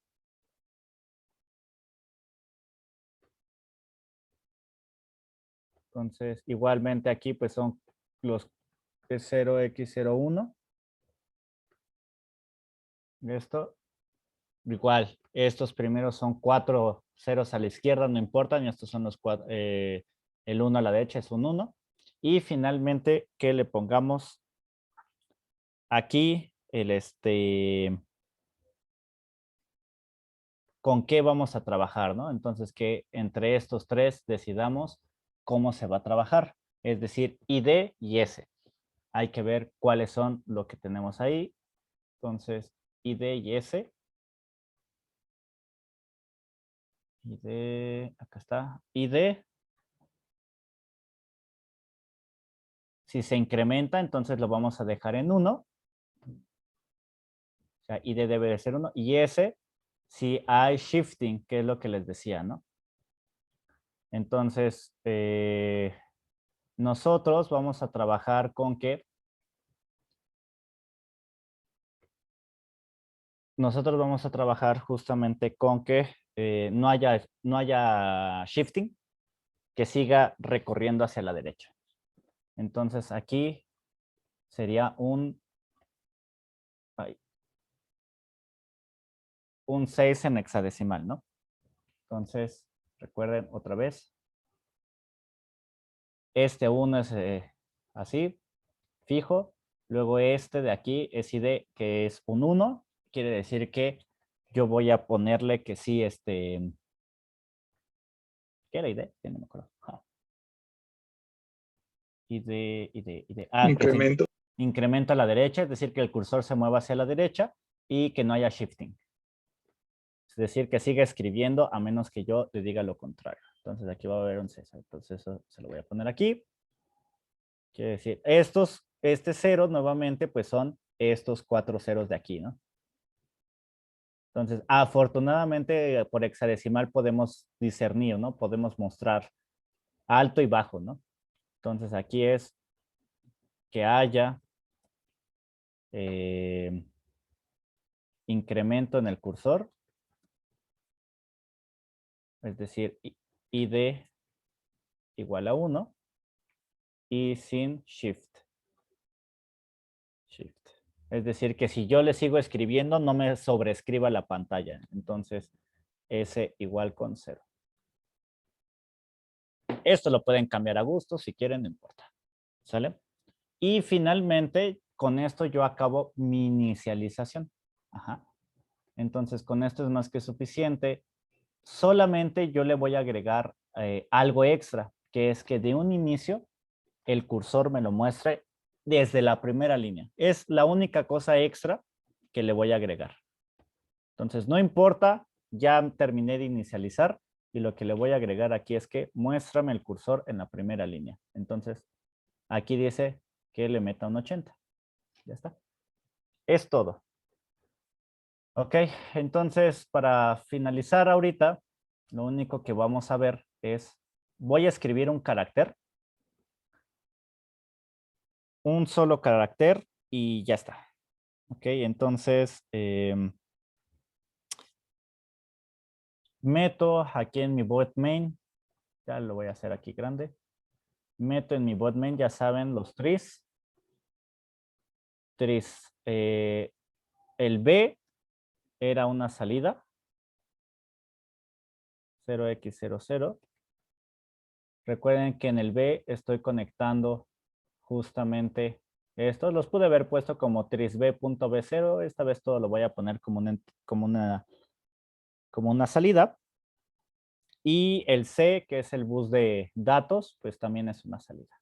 Entonces, igualmente aquí pues son los 0x01. Esto, igual, estos primeros son 4 ceros a la izquierda, no importan, y estos son los 4, el 1 a la derecha es un 1. Y finalmente que le pongamos aquí con qué vamos a trabajar, ¿no? Entonces que entre estos 3 decidamos cómo se va a trabajar, es decir, ID y S. Hay que ver cuáles son lo que tenemos ahí. Entonces, ID y S. ID, acá está. ID. Si se incrementa, entonces lo vamos a dejar en 1. O sea, ID debe de ser 1. Y S, si hay shifting, que es lo que les decía, ¿no? Entonces, nosotros vamos a trabajar con que nosotros vamos a trabajar justamente con que no haya shifting, que siga recorriendo hacia la derecha. Entonces aquí sería un 6 en hexadecimal, ¿no? Entonces, recuerden otra vez, este 1 es así, fijo. Luego este de aquí es ID, que es un 1. Quiere decir que yo voy a ponerle que sí, ¿qué era ID? Ya no me acuerdo. ID. Ah, que Incremento. incremento a la derecha, es decir, que el cursor se mueva hacia la derecha y que no haya shifting. Es decir, que siga escribiendo a menos que yo le diga lo contrario. Entonces aquí va a haber un César. Entonces eso se lo voy a poner aquí. Quiere decir, este 0 nuevamente pues son estos 4 ceros de aquí, ¿no? Entonces, afortunadamente por hexadecimal podemos discernir, ¿no? Podemos mostrar alto y bajo, ¿no? Entonces aquí es que haya incremento en el cursor, es decir, ID igual a 1 y sin shift. Es decir, que si yo le sigo escribiendo, no me sobreescriba la pantalla. Entonces, S igual con 0. Esto lo pueden cambiar a gusto, si quieren, no importa. ¿Sale? Y finalmente, con esto yo acabo mi inicialización. Ajá. Entonces, con esto es más que suficiente. Solamente yo le voy a agregar algo extra, que es que de un inicio el cursor me lo muestre desde la primera línea. Es la única cosa extra que le voy a agregar. Entonces, no importa, ya terminé de inicializar y lo que le voy a agregar aquí es que muéstrame el cursor en la primera línea. Entonces, aquí dice que le meta un 80. Ya está. Es todo. Ok, entonces para finalizar ahorita, lo único que vamos a ver es, voy a escribir un carácter, un solo carácter y ya está. Ok, entonces meto aquí en mi bot main, ya lo voy a hacer aquí grande, meto en mi bot main, ya saben, los tris, el B era una salida, 0x00. Recuerden que en el B estoy conectando justamente estos. Los pude haber puesto como trisb.b0. Esta vez todo lo voy a poner como una salida. Y el C, que es el bus de datos, pues también es una salida.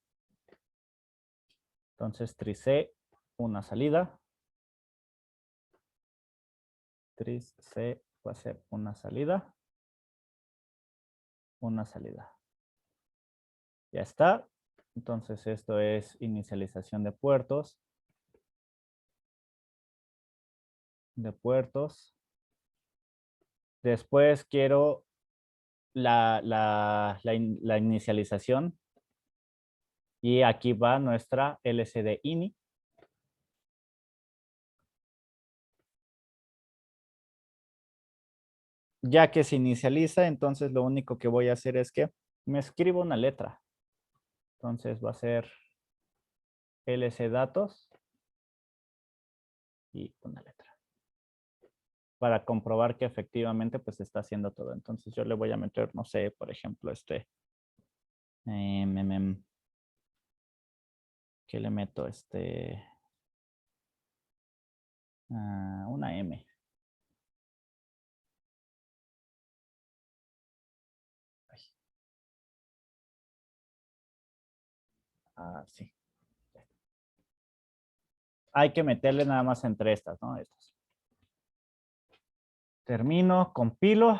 Entonces, tris-C, una salida. Tris-C va a ser una salida. Una salida. Ya está. Entonces, esto es inicialización de puertos. Después quiero la inicialización. Y aquí va nuestra LCD INI. Ya que se inicializa, entonces lo único que voy a hacer es que me escribo una letra. Entonces va a ser LC datos y una letra. Para comprobar que efectivamente pues está haciendo todo. Entonces yo le voy a meter, no sé, por ejemplo, ¿qué le meto? Una M. Sí. Hay que meterle nada más entre estas, ¿no? Estas. Termino, compilo.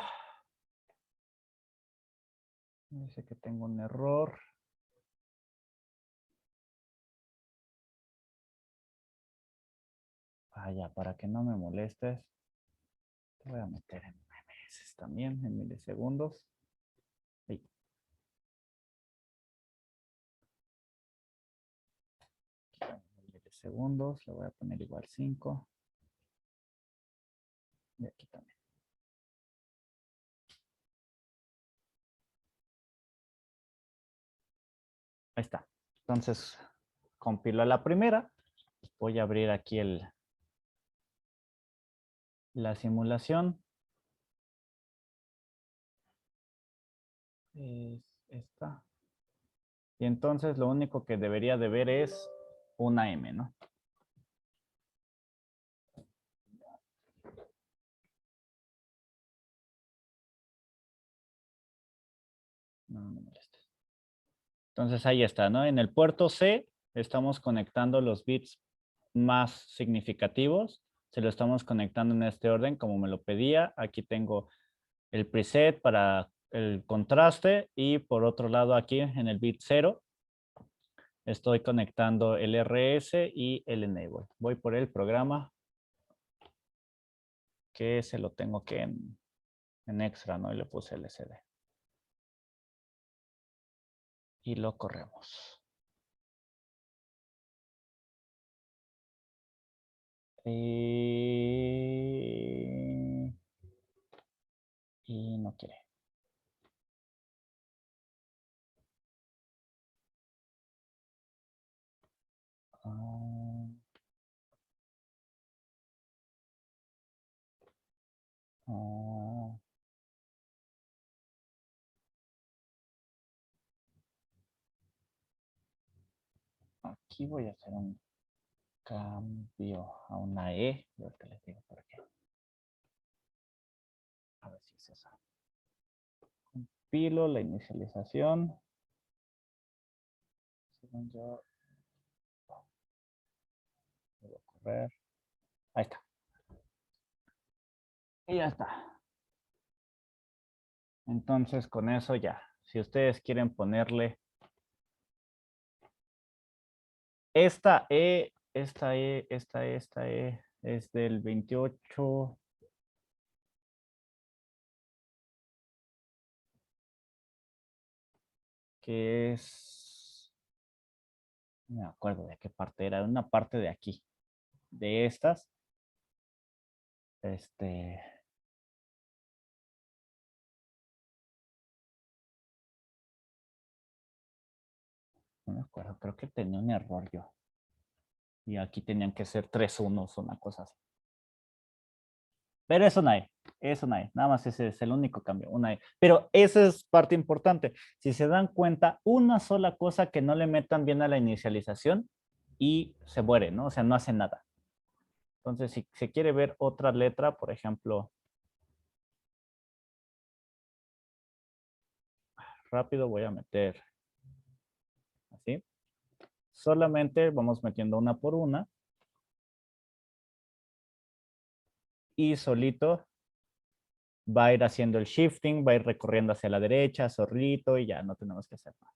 Dice que tengo un error. Ya, para que no me molestes. Te voy a meter en meses también, en milisegundos. Ahí. Milisegundos, le voy a poner igual 5. Y aquí también. Ahí está. Entonces, compilo la primera. Voy a abrir aquí la simulación. Es esta. Y entonces lo único que debería de ver es una M, ¿no? No me molestes. Entonces ahí está, ¿no? En el puerto C estamos conectando los bits más significativos. Se lo estamos conectando en este orden como me lo pedía. Aquí tengo el preset para el contraste y por otro lado aquí en el bit 0 estoy conectando el RS y el enable. Voy por el programa que se lo tengo que en extra, ¿no? Y le puse LCD. Y lo corremos. Y no quiere. Aquí voy a hacer un cambio a una E. Yo ahorita les digo por qué. A ver si es esa. Compilo la inicialización. Según yo. Voy a correr. Ahí está. Y ya está. Entonces con eso ya. Si ustedes quieren ponerle esta E es del 28. Que es, no me acuerdo de qué parte era, una parte de aquí, de estas. No me acuerdo, creo que tenía un error yo. Y aquí tenían que ser 3 unos, una cosa así. Pero eso no hay, nada más ese es el único cambio, una E. Pero esa es parte importante. Si se dan cuenta, una sola cosa que no le metan bien a la inicialización y se muere, ¿no? O sea, no hace nada. Entonces, si se quiere ver otra letra, por ejemplo, rápido voy a meter así. Solamente vamos metiendo una por una. Y solito va a ir haciendo el shifting, va a ir recorriendo hacia la derecha, solito, y ya no tenemos que hacer nada.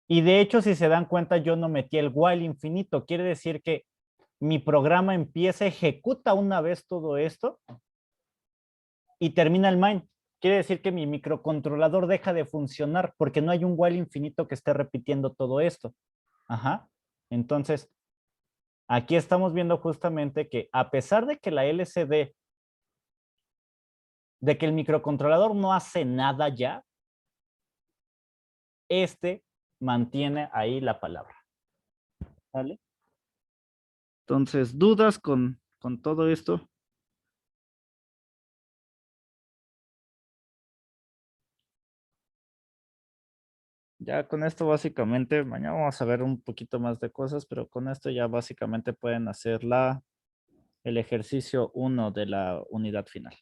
Y de hecho, si se dan cuenta, yo no metí el while infinito. Quiere decir que mi programa empieza, ejecuta una vez todo esto y termina el main. quiere decir que mi microcontrolador deja de funcionar porque no hay un while infinito que esté repitiendo todo esto. Ajá. Entonces, aquí estamos viendo justamente que a pesar de que la LCD, de que el microcontrolador no hace nada ya, este mantiene ahí la palabra. ¿Vale? Entonces, ¿dudas con todo esto? Ya con esto básicamente, mañana vamos a ver un poquito más de cosas, pero con esto ya básicamente pueden hacer el ejercicio 1 de la unidad final.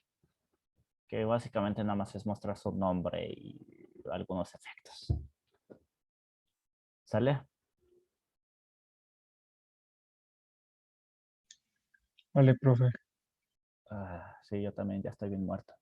Que básicamente nada más es mostrar su nombre y algunos efectos. ¿Sale? Vale, profe. Sí, yo también ya estoy bien muerto.